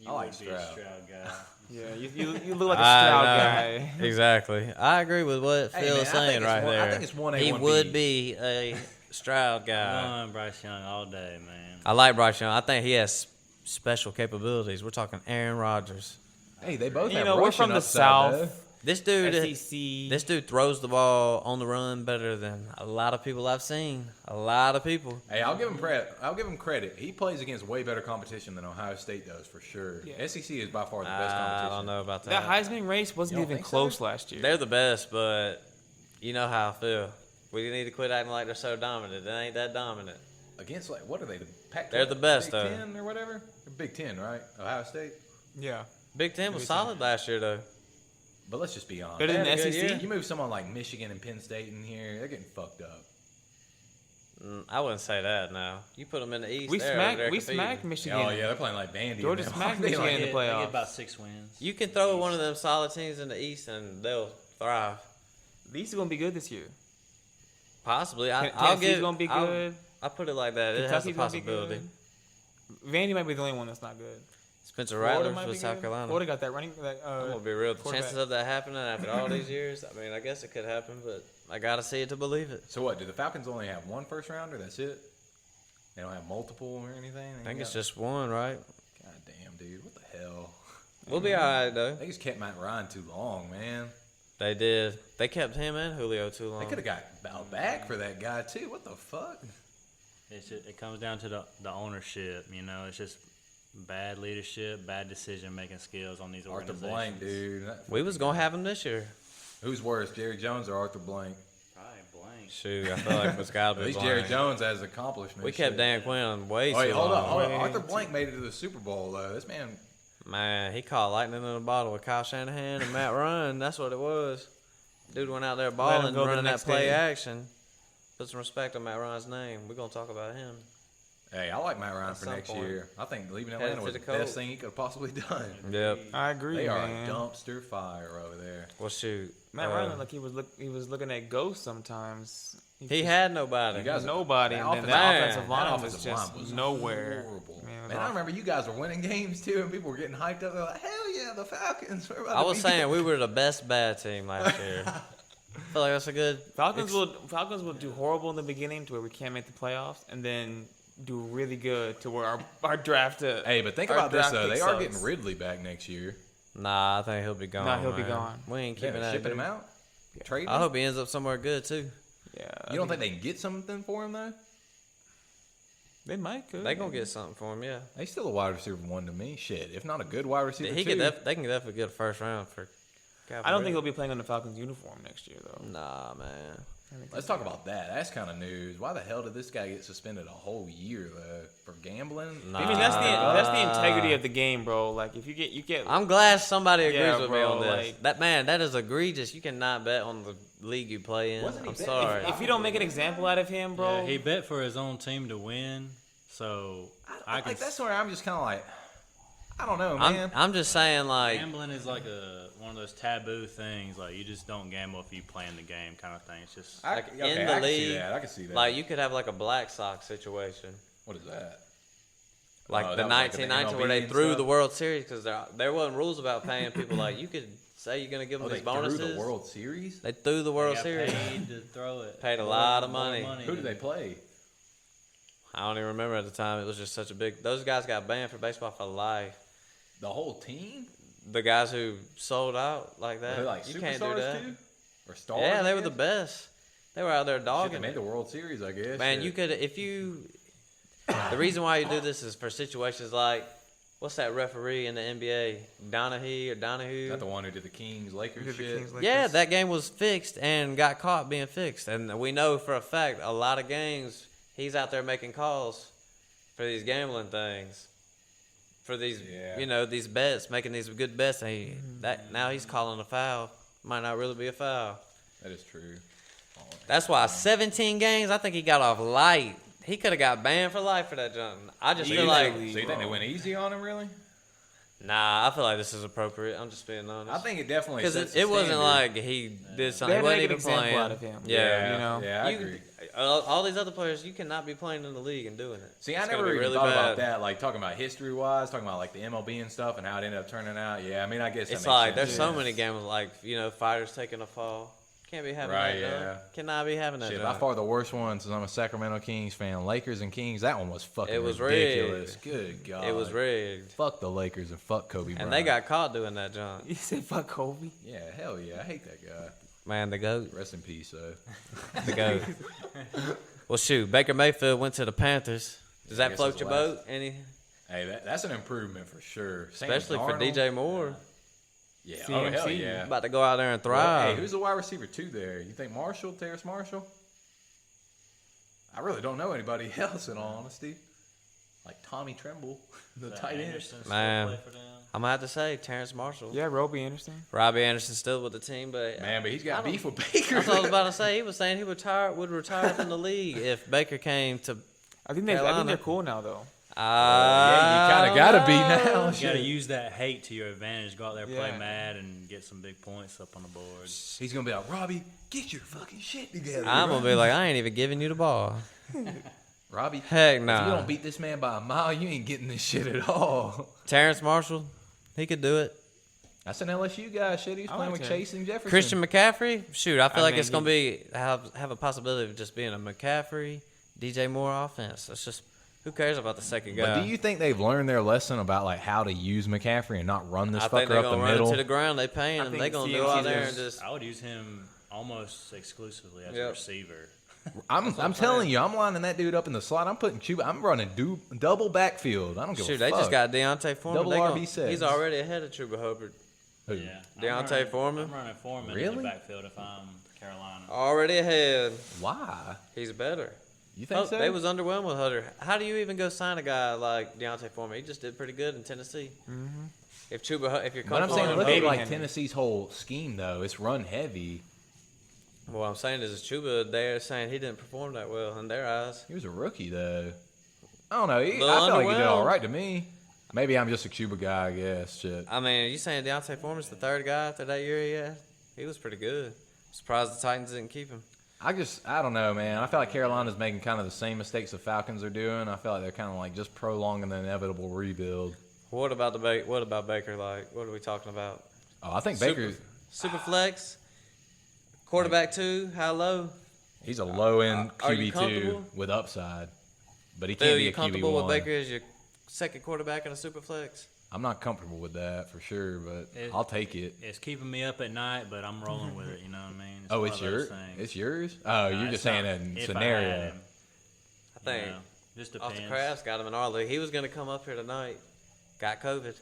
You I like would be a Stroud. Stroud guy. Yeah, you look like a Stroud guy. Exactly. I agree with what Hey, Phil man, is saying right there. I think it's 1A, He 1B. would be a Stroud guy. I'm Bryce Young all day, man. I like Bryce Young. I think he has special capabilities. We're talking Aaron Rodgers. Hey, they both You have know, we're rushing from the upside, though. South. This dude, SEC. this dude throws the ball on the run better than a lot of people I've seen. A lot of people. Hey, I'll give him credit. He plays against way better competition than Ohio State does, for sure. Yeah. SEC is by far the best I competition. don't know about That that. Heisman race wasn't You don't even think so? close last year. They're the best, but you know how I feel. We need to quit acting like they're so dominant. They ain't that dominant. Against, like, what are they? The Pac-12? They're the best, Big though. 10 or whatever? They're Big 10, right? Ohio State? Yeah. Big Ten was solid last year, though. But let's just be honest. Better than They had a the good SEC? year. You move someone like Michigan and Penn State in here, they're getting fucked up. I wouldn't say that. Now you put them in the East. We they're smacked competing. Michigan. Oh, yeah, they're playing like Vandy. Georgia now. smacked They Michigan like- in the They playoffs. get about 6 wins. You can throw one of them solid teams in the East, and they'll thrive. The East is going to be good this year. Possibly. I'll Tennessee's give. going to be good. I put it like that. It has a Kentucky's going to be possibility. good. Vandy might be the only one that's not good. Spencer Florida Rattler might with be South good. Carolina. Florida got that running. I'm gonna be real. The quarterback. chances of that happening after all these years, I mean, I guess it could happen, but I gotta see it to believe it. So what, do the Falcons only have one first rounder? That's it? They don't have multiple or anything? I think it's just one, right? God damn, dude. What the hell? We'll be all right though. They just kept Matt Ryan too long, man. They did. They kept him and Julio too long. They could have got Bell back for that guy, too. What the fuck? It comes down to the ownership. You know, it's just bad leadership, bad decision-making skills on these Arthur organizations. Blank, dude. We was gonna have him this year. Who's worse, Jerry Jones or Arthur Blank? Probably Blank. Shoot, I feel like it's gotta At be least Blank. Jerry Jones has accomplishments. We kept shit. Dan Quinn way Oh, wait, too hold long. up. Hold up. Wait. Arthur Blank made it to the Super Bowl, though. This man, Man, he caught lightning in a bottle with Kyle Shanahan and Matt Ryan. That's what it was. Dude went out there balling, go the running that next play day. action. Put some respect on Matt Ryan's name. We're gonna talk about him. hey, I like Matt Ryan At for some next point. year. I think leaving Headed Atlanta to was the the Colts. best thing he could have possibly done. Yep. I agree, They are man. a dumpster fire over there. Well, shoot. Matt Ryan looked like he was looking at ghosts sometimes. He had nobody. You guys- nobody, that and then offensive- that Man, offensive line was offensive just line was nowhere. horrible. Man, it was Man, I awful. remember you guys were winning games too, and people were getting hyped up. They're like, "Hell yeah, the Falcons!" We're about I to was beat saying them." we were the best bad team last year. I feel like that's a good. Falcons will do horrible in the beginning to where we can't make the playoffs, and then do really good to where our draft. Hey, but think our about this draft though. pick They are sucks. getting Ridley back next year. Nah, I think he'll be gone. Nah, he'll be man. gone. We ain't Yeah, keeping that. shipping him dude. out. Trade I him? hope he ends up somewhere good too. Yeah, You don't think they can get something for him though? they might? Could They gonna get something for him, yeah. He's still a wide receiver one to me. Shit, if not a good wide receiver He two. could. They can definitely get a first round for. I don't think he'll be playing on the Falcons uniform next year, though. Nah, man. Let's talk about that. That's kind of news. Why the hell did this guy get suspended a whole year though for gambling? Nah. I mean, that's the integrity of the game, bro. Like, if you get, I'm glad somebody agrees Yeah, with me bro, on this. like- That is egregious. You cannot bet on the league you play in. Wasn't he I'm bet- sorry. if you don't make an example out of him, bro, Yeah, he bet for his own team to win, so I can. Like that's where I'm just kind of like, I don't know, man. I'm just saying, like, Gambling is like one of those taboo things. Like, you just don't gamble if you play in the game, kind of thing. It's just like okay, in I the can see league, that. I can see that. like you could have like a Black Sox situation, What is that? like Oh, the that was like in the 1919 where MLB they and threw stuff? the World Series because there wasn't rules about paying people. Like you could say you're gonna give them Oh, they these bonuses. threw the World Series. They threw the World got Series. paid to throw it. Paid a More- lot of more money. Who did they play? I don't even remember at the time. It was just such a big. Those guys got banned for baseball for life. The whole team? The guys who sold out like Were that, they like you can't do superstars that. too? Or stars? Yeah, I they were the guess? best. They were out there Shit, they dogging made it. the World Series, I guess. Man, Shit. you could if you. The reason why you do this is for situations like, what's that referee in the NBA, Donahue? Is that the one who did the Kings Lakers shit? Yeah, that game was fixed and got caught being fixed, and we know for a fact a lot of games he's out there making calls for these gambling things, for these these bets, making these good bets. And now he's calling a foul. Might not really be a foul. That is true. That's why 17 games. I think he got off light. He could have got banned for life for that jump. I just feel like. So you think they went easy on him, really? Nah, I feel like this is appropriate. I'm just being honest. I think it definitely because it wasn't like he did something. They He wasn't make an even example playing. out of him. Yeah, you know. Yeah, I agree. All these other players, you cannot be playing in the league and doing it. See, I It's never gonna be really really thought bad. about that. Like talking about history-wise, talking about like the MLB and stuff, and how it ended up turning out. Yeah, I mean, I guess that It's makes like sense. there's so many games like fighters taking a fall. Can't be having Right, that. yeah. Junk. Cannot be having that. Shit, junk. by far the worst one, since I'm a Sacramento Kings fan. Lakers and Kings, that one was fucking It was ridiculous. rigged. Good God. It was rigged, Fuck the Lakers and fuck Kobe Bryant. and they got caught doing that junk. You say fuck Kobe? Yeah, hell yeah. I hate that guy. Man, the goat, Rest in peace, though. the goat. Well, shoot, Baker Mayfield went to the Panthers. Does I that guess float it's your last. boat? Any, Hey, that's an improvement for sure. Sam especially for Darnold. DJ Moore, Yeah, oh, hell CMC. yeah. about to go out there and Well, thrive. hey, who's the wide receiver two there? You think Terrace Marshall? I really don't know anybody else, in all honesty. Like Tommy Tremble, the tight end. Anderson still Man. play for them? I'm gonna have to say Terrence Marshall. Yeah, Roby Anderson. Robbie Anderson's still with the team, but Man, but he's got I don't- beef with Baker. that's what I was about to say. He was saying he would retire from the league if Baker came to. I think Carolina. they're cool now though. Yeah, you kind of got to be now. You got to Shit. use that hate to your advantage. Go out there, play Yeah. mad, and get some big points up on the board. He's going to be like, Robbie, get your fucking shit together. I'm gonna be like, I ain't even giving you the ball. Robbie, Heck if you nah. don't beat this man by a mile, you ain't getting this shit at all. Terrence Marshall, he could do it. That's an LSU guy. Shit, he's I playing like with him. Chase and Jefferson. Christian McCaffrey, shoot, I feel I like mean, it's gonna be have a possibility of just being a McCaffrey, DJ Moore offense. It's just who cares about the second guy? But do you think they've learned their lesson about like how to use McCaffrey and not run this I think fucker they're up the gonna run middle? it to the ground. They paying I him. think They gonna CMC go out there and is- just. I would use him almost exclusively as a Yep. receiver. I'm telling you, I'm lining that dude up in the slot. I'm putting Chuba. I'm running double backfield. I don't give Shoot, a they fuck. just got Deontay Foreman. Double They gonna- RB sets. He's already ahead of Chuba Hubbard. Who? Yeah, Deontay Foreman? I'm running Foreman in Really? the backfield if I'm Carolina. Already ahead. Why? He's better. You think so? They was underwhelmed with Hutter. How do you even go sign a guy like Deontay Foreman? He just did pretty good in Tennessee. Mm-hmm. If you're But I'm comfortable saying, in look at baby like him. Tennessee's whole scheme though. It's run heavy. what I'm saying is Chuba there saying he didn't perform that well in their eyes. He was a rookie though. I don't know. I Little feel like he did underwhelmed. all right to me. Maybe I'm just a Cuba guy, I guess. Shit. I mean, you saying Deontay Foreman's the third guy after that year he had? He was pretty good. Surprised the Titans didn't keep him. I don't know, man. I feel like Carolina's making kind of the same mistakes the Falcons are doing. I feel like they're kind of like just prolonging the inevitable rebuild. What about Baker? Like, what are we talking about? Oh, I think Baker's Super flex, quarterback 2, how low? he's a low end Are you QB2 comfortable? with upside, but he Phil, can't be you a comfortable QB1. with Baker as your second quarterback in a super flex? I'm not comfortable with that for sure, but It- I'll take it. It's keeping me up at night, but I'm rolling with it. You know what I mean? Oh, one it's of those yours. things. It's yours. Oh, you're It's just saying not- that if I scenario. had him, I think you know, just Austin depends. Crafts got him in our league. He was going to come up here tonight. Got COVID.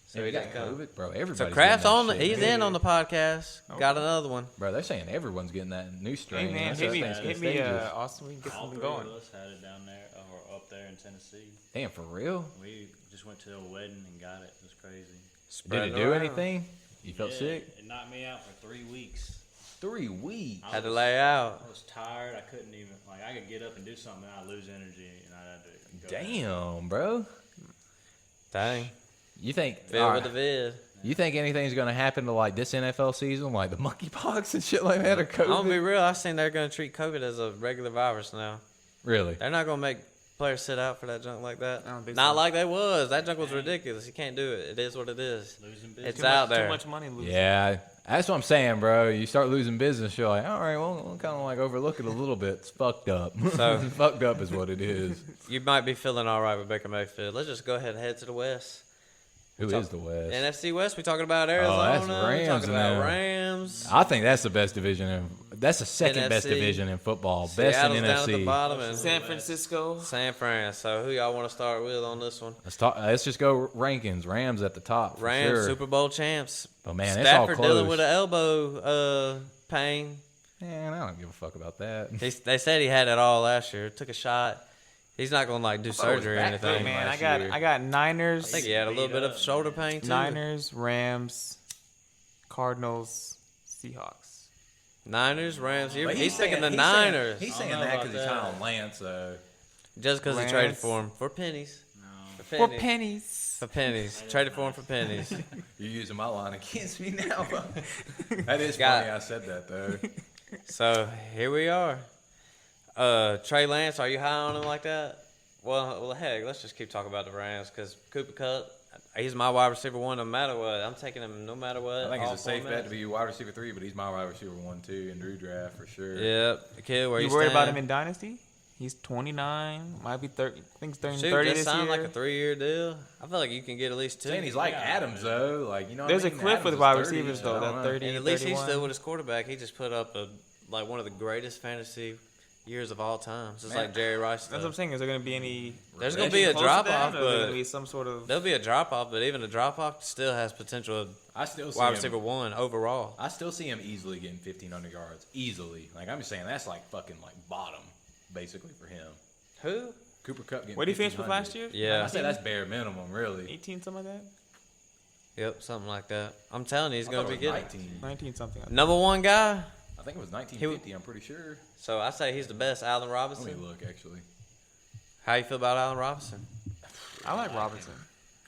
So And he he got didn't come. COVID, bro. Everybody's So getting Kraft's that on. shit, He's man. in on the podcast. Got another one. Bro, they're saying everyone's getting that new strain. Hey man, That's hit what me, things hit get me, stages. Austin. We can get All something three going. of us had it down there or up there in Tennessee. Damn, for real? We just went to a wedding and got it. It was crazy. Did it do anything? You felt Yeah, sick? It knocked me out for 3 weeks. 3 weeks. I Had to was- lay out. I was tired. I couldn't even I could get up and do something, and I'd lose energy, and I had to go. Damn, bro. Dang. You think? Filled all with right, the vid. you think anything's gonna happen to like this NFL season, like the monkeypox and shit like that, or I'm gonna be COVID? real. I seen they're gonna treat COVID as a regular virus now. Really? They're not gonna make players sit out for that junk like that. I don't think Not so. like they was. That junk was ridiculous. You can't do it. It is what it is. Losing business. It's out there. Too much money losing. Yeah, that's what I'm saying, bro. You start losing business, you're like, all right, well, we'll kind of like overlook it a little bit. It's fucked up. So- fucked up is what it is. You might be feeling all right with Baker Mayfield. Let's just go ahead and head to the West. Who is the West? NFC West. We talking about Arizona. that's we Rams talking about now. Rams. I think that's the best division. That's the second best NFC. division in football. Best Seattle's in down at the NFC. bottom, and San Francisco. San Fran. So who y'all want to start with on this one? Let's just go rankings. Rams at the top. For Rams, sure. Super Bowl champs. But man, it's all Stafford close. dealing with an elbow pain. Man, I don't give a fuck about that. They said he had it all last year. Took a shot. He's not gonna like do thought it was surgery or back anything. pain, Man, last I year. got Niners. I think he had a little bit of shoulder pain too. Niners, Rams, Cardinals, Seahawks. Niners, Rams. But He's picking the Niners. He's I saying don't know that because about he's that. trying on Lance. So Just because he Rams. traded for him for pennies. No. For pennies. For pennies. Traded for him for pennies. you're using my line against me now. That is Got funny. I said that though. So here we are. Trey Lance, are you high on him like that? Well, heck, let's just keep talking about the Rams because Cooper Kupp, he's my wide receiver 1 no matter what. I'm taking him no matter what. I think it's all a safe formats. bet to be wide receiver 3, but he's my wide receiver 1 too in Drew draft for sure. Yep. Kid, where You you worried about stand? him in Dynasty? He's 29, might be 30. I think he's turning Shoot, 30 just this signed year. like a 3-year deal. I feel like you can get at least 2. Saying he's like Adams though, like you know. There's what a I mean? cliff with Adams wide is 30, receivers so though. I don't That know. 30, And at least 31. he's still with his quarterback. He just put up one of the greatest fantasy years of all time. Just Man, like Jerry Rice. That's what I'm saying. Is there going to be any? There's gonna be a close to drop that, off, or is there but going to be some sort of? there'll be a drop off. But even a drop off still has potential. I still see Wide him. receiver 1 overall. I still see him easily getting 1,500 yards. Easily. Like I'm just saying, that's like fucking like bottom, basically for him. Who? Cooper Kupp getting. What did he finish with 1,500. last year? Yeah. I say that's bare minimum, really. 18, something like that. Yep, something like that. I'm telling you, he's I gonna thought be it was getting 19. 19 something. number 1 guy. I think it was 1950. I'm pretty sure. So I say he's the best. Allen Let me Robinson. look actually. How you feel about Allen Robinson? I like Robinson.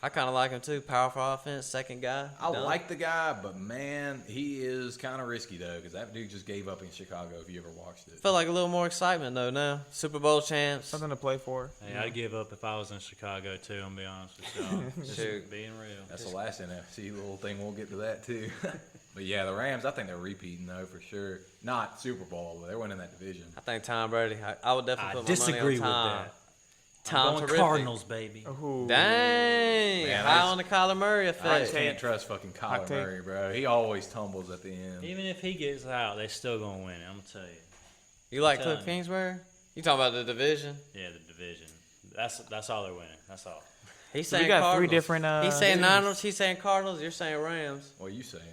I kind of like him too. Powerful offense, second guy. I Done. like the guy, but man, he is kind of risky though, because that dude just gave up in Chicago. If you ever watched it, Feel like a little more excitement though now. Super Bowl champs. Something to play for. Hey, I'd give up if I was in Chicago too. I'm gonna be honest with y'all. Just Shoot. being real. that's the last NFC little thing. We'll get to that too. But yeah, the Rams. I think they're repeating though for sure. Not Super Bowl, but they're winning that division. I think Tom Brady. I would definitely I put my disagree money with on Tom. that. Tom I'm going terrific. Cardinals, baby. Who? Dang. Man, High I on the Kyler Murray I just effect. can't trust fucking Hot Kyler take. Murray, bro. He always tumbles at the end. Even if he gets out, they still gonna win it. I'm gonna tell you. You like Telling Cliff you. Kingsbury? You talking about the division? Yeah, the division. That's all they're winning. That's all. He's So we saying got Cardinals. three different. He's saying teams. Niners. He's saying Cardinals. You're saying Rams. What are you saying?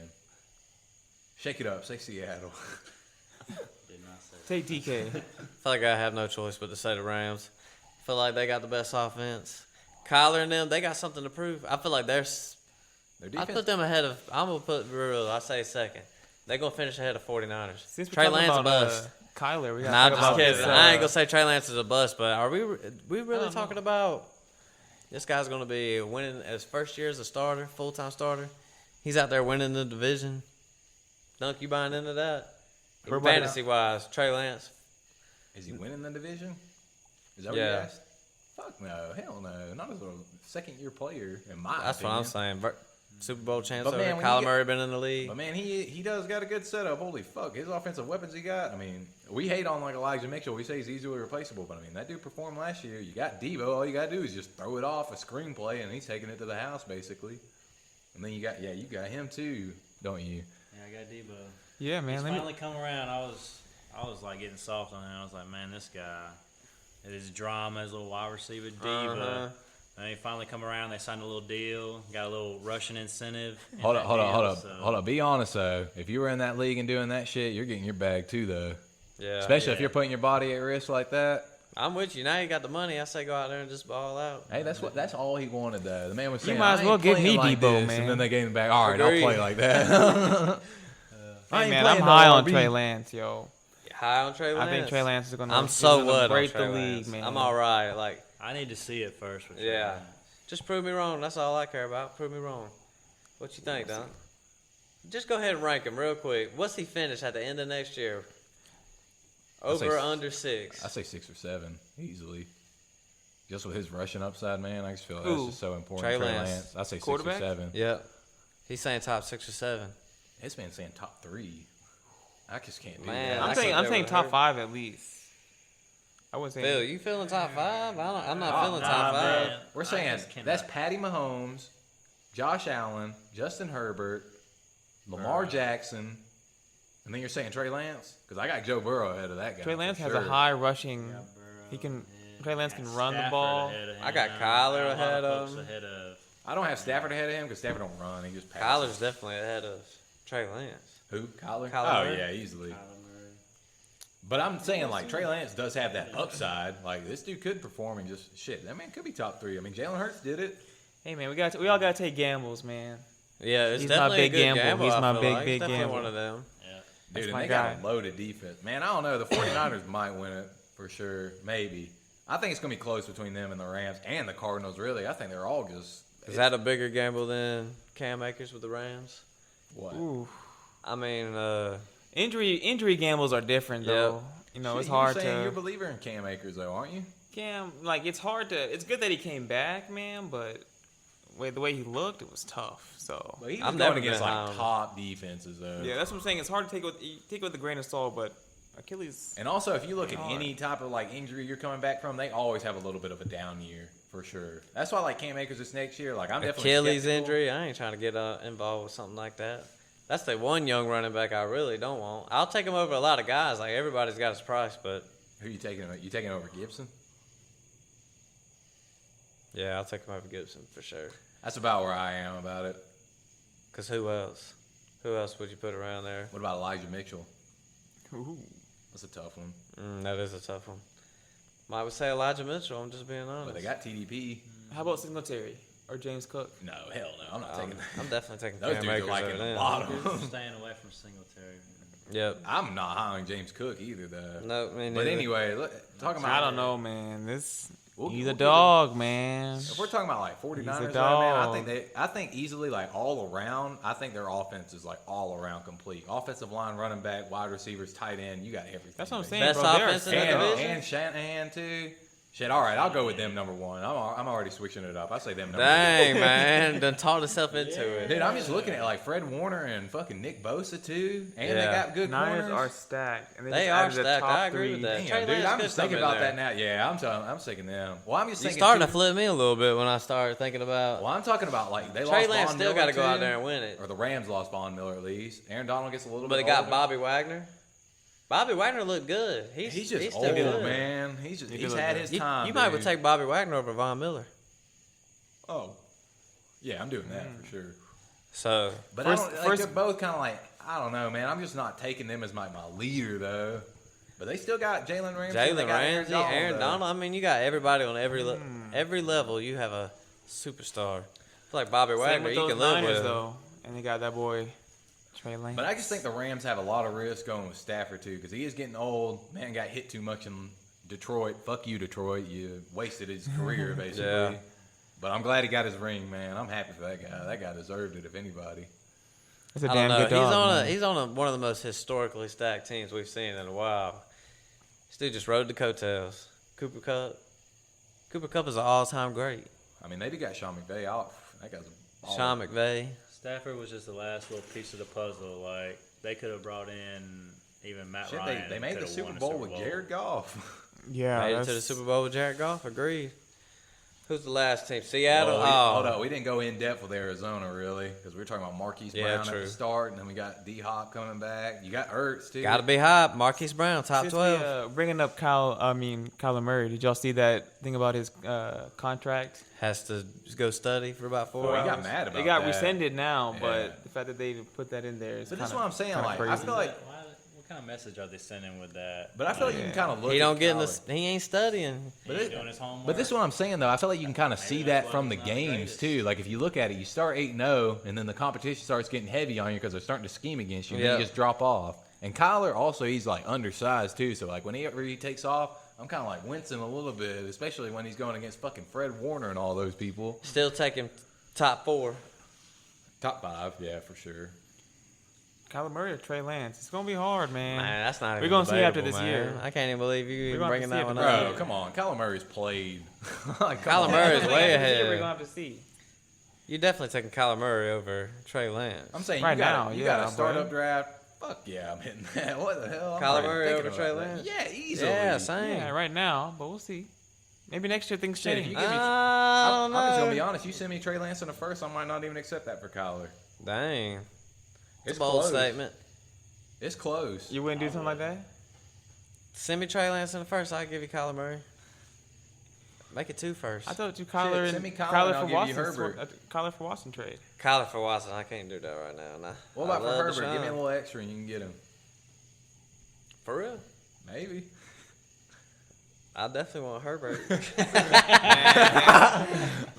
Shake it up. Say Seattle. Did not say. Take DK. I feel like I have no choice but to say the Rams. I feel like they got the best offense. Kyler and them, they got something to prove. I feel like Their I defense. put them ahead of. I'm gonna put real. I say second. They're gonna finish ahead of 49ers. Since we're Trey talking Lance a about, bust. Kyler, we got Nah, I'm to just talk about kidding. this, I ain't gonna say Trey Lance is a bust, but are we really don't talking know. about this guy's gonna be winning his first year as a starter, full time starter? He's out there winning the division. Dunk, you buying into that? Everybody- Fantasy wise, Trey Lance. Is he winning the division? Is that what you Yeah. asked? Fuck no. Hell no. Not as a second-year player, in my That's what opinion. I'm saying. Super Bowl champs But over man, there. when Kyler you get- Murray been in the league. But man, he does got a good setup. Holy fuck, his offensive weapons he got. I mean, we hate on like Elijah Mitchell. We say he's easily replaceable, but I mean that dude performed last year. You got Debo. All you gotta do is just throw it off a screenplay, and he's taking it to the house basically. And then you got him too, don't you? Yeah, I got Debo. Yeah, He's man. Let me, finally come around. I was like getting soft on him. I was like, man, this guy, his drama, his little wide receiver diva. Uh-huh. And they finally come around. They signed a little deal. Got a little Russian incentive. in Hold that up. deal, so- Be honest though. If you were in that league and doing that shit, you're getting your bag too though. Yeah. Especially if Yeah. you're putting your body at risk like that. I'm with you. Now you got the money. I say go out there and just ball out. Hey, that's all he wanted though. The man was You saying, might as "I ain't well give playing me like Debo, this," man. And then they gave him back. All right, Agreed. I'll play like that. I hey, ain't man, I'm playing high no on RB. Trey Lance, yo. High on Trey Lance. I think Trey Lance is gonna. I'm is so gonna what on break Trey the Lance. league, man. I'm all right. Like, I need to see it first. With Trey yeah. Lance. Just prove me wrong. That's all I care about. Prove me wrong. What you think, Don? Just go ahead and rank him real quick. What's he finish at the end of next year? I'd say Over or s- under 6? I say 6 or 7 easily. Just with his rushing upside, man, I just feel Who? that's just so important. Trey Trey Lance. Lance. I say 6 or Quarterback? 7. Yep. He's saying top 6 or 7. This man's saying top 3. I just can't do Man, that. I I'm can't saying do I'm saying it. top 5 at least. I wouldn't say. Phil, you feeling top 5? I'm not feeling Nah, top 5. man. We're I saying just cannot. that's Patty Mahomes, Josh Allen, Justin Herbert, Lamar Burrow. Jackson, and then you're saying Trey Lance? Because I got Joe Burrow ahead of that guy. Trey for Lance has sure. a high rushing. Yeah, Burrow, He can. yeah. Trey Lance Got can run the Stafford ball. ahead of I got him. Kyler Got a lot ahead of folks him. ahead of. I don't have Stafford ahead of him because Stafford don't run. He just passes. Kyler's definitely ahead of Trey Lance. Who? Kyler? Kyler Oh, Murray. yeah, easily. Kyler Murray. But I'm saying, like, Trey Lance does have that upside. Like, this dude could perform and just, shit, that man could be top 3. I mean, Jalen Hurts did it. Hey man, we all gotta take gambles, man. Yeah, it's He's my definitely big a good gamble. gamble. He's I my feel big, like. big He's definitely gamble. one of them. Yeah. Dude, and my they guy. got a loaded defense. Man, I don't know. The 49ers might win it for sure. Maybe. I think it's going to be close between them and the Rams and the Cardinals, really. I think they're all just. Is that a bigger gamble than Cam Akers with the Rams? What? Ooh. I mean, Injury gambles are different, though. You know, Shit, it's hard you're saying to. you're a believer in Cam Akers, though, aren't you? Cam, like, it's hard to. It's good that he came back, man, but the way he looked, it was tough. So. But he was I'm going never against gonna like hire him. top defenses, though. Yeah, that's what I'm saying. It's hard to take it with a grain of salt, but Achilles. And also, if you look at hard. any type of like injury you're coming back from, they always have a little bit of a down year for sure. That's why like Cam Akers this next year, like I'm definitely Achilles skeptical. injury. I ain't trying to get involved with something like that. That's the one young running back I really don't want. I'll take him over a lot of guys. Like everybody's got his price, but Who you taking? You taking over Gibson? yeah, I'll take him over Gibson for sure. That's about where I am about it. Cause who else? Who else would you put around there? What about Elijah Mitchell? Ooh. That's a tough one. That is a tough one. I would say Elijah Mitchell. I'm just being honest. But they got TDP. How about Singletary or James Cook? No, hell no. I'm not taking that. I'm definitely taking Those Cam dudes are Akers like over in the them. bottom. Staying away from Singletary. Yep. I'm not hiring James Cook either, though. No, me But neither. anyway, talking about. I don't know, man. He's We'll a get dog, man. If we're talking about like 49ers, He's a though, man, dog. I think easily like all around. I think their offense is like all around complete. Offensive line, running back, wide receivers, tight end. You got everything. That's what I'm baby. saying, Best bro. They are offense in the set up. division? And Shanahan too. Shit, all right, I'll go with them number one. I'm already switching it up. I say them number Dang, one. man. Done taught himself into it. Dude, I'm just looking at like Fred Warner and fucking Nick Bosa too, and they Yeah. got good Niners corners. are stacked. And They just are added a stacked. top I agree with three. that. Damn, Trey dude, Lance I'm could just come thinking in about there. that now. Yeah, I'm taking them. Well, I'm just You're thinking starting too- to flip me a little bit when I start thinking about Well, I'm talking about like they Trey lost Lance. Von Still got to Miller, go out too. there and win it. Or the Rams lost Von Miller at least. Aaron Donald gets a little But bit they got older. Bobby Wagner. Bobby Wagner looked good. He's just still old, good. man. He's He he's look had good. his You, time. you might dude. take Bobby Wagner over Von Miller. Oh, yeah, I'm doing that for sure. So But First- I don't, like, first- they're both kind of like I don't know, man. I'm just not taking them as my leader though. But they still got Jalen Ramsey. they Jalen got Ramsey, Aaron though. Donald. I mean, you got everybody on every level. You have a superstar. I feel like Bobby Same Wagner, with you those can live Niners, with. though. And they got that boy, Trey Lance. But I just think the Rams have a lot of risk going with Stafford too, because he is getting old. Man got hit too much in Detroit. Fuck you, Detroit. You wasted his career basically. Yeah. But I'm glad he got his ring, man. I'm happy for that guy. That guy deserved it, if anybody. That's a I damn don't know. good dog. He's on one of the most historically stacked teams we've seen in a while. This dude just rode the coattails. Cooper Kupp is an all-time great. I mean, they did got Sean McVay off. That guy's a baller. Sean McVay. Stafford was just the last little piece of the puzzle. Like they could have brought in even Matt Shit, Ryan. they made the could've Super won a Bowl Super with Bowl. Jared Goff. Yeah, Made it to the that's- Super Bowl with Jared Goff. Agreed. Who's the last team? Seattle. Hold up. We didn't go in depth with Arizona, really, because we were talking about Marquise Yeah, Brown true. at the start, and then we got D-Hop coming back. You got Ertz, too. Got to be hype. Marquise Brown, top Since 12. we, bringing up Kyler Murray, did y'all see that thing about his contract? Has to go study for about 4 Well, he hours. got mad about It got that. rescinded now, Yeah. but the fact that they put that in there is But this is kinda- what I'm saying. kinda Like, I crazy. feel like, What kind of message are they sending with that? but I feel like you can kind of look. He at don't get in Kyler. the. He ain't studying. He ain't doing his homework. But this is what I'm saying, though. I feel like you can kind of see that's that why from the he's not the games, greatest. too. Like, if you look at it, you start 8-0, and then the competition starts getting heavy on you because they're starting to scheme against you, and then Yeah. you just drop off. And Kyler, also, he's, like, undersized, too. So, like, whenever he takes off, I'm kind of, like, wincing a little bit, especially when he's going against fucking Fred Warner and all those people. Still taking top 4. Top 5, yeah, for sure. Kyler Murray or Trey Lance? It's gonna be hard, man. Man, that's not We're even gonna see after debatable, this man. year. I can't even believe you We're even gonna bringing have to that see one after up. this Bro, come on. Kyler Murray's played. Like, come Kyler on. Murray is After way this year, ahead. We're gonna have to see. You're definitely taking Kyler Murray over Trey Lance. I'm saying Right you got now, you yeah, got a startup bro. draft. Fuck yeah, I'm hitting that. What the hell? I'm Kyler not even Murray thinking over Trey about that. Lance? Yeah, easily. Yeah, same. Yeah, right now, but we'll see. Maybe next year things Shit, if change. you give me, I don't I'm just gonna be know. honest. You send me Trey Lance in the first, I might not even accept that for Kyler. Dang. It's It's a bold close. statement. It's close. You wouldn't do something like that? Send me Trey Lance in the first. I'll give you Kyler Murray. Make it 2 first. I thought you Kyler Shit, and send me Kyler and Kyler I'll for give you Watson. Herbert. Kyler for Watson trade. Kyler for Watson. I can't do that right now. Nah. What about I for love Herbert? Deshaun. Give me a little extra and you can get him. For real. Maybe. I definitely want Herbert. Man,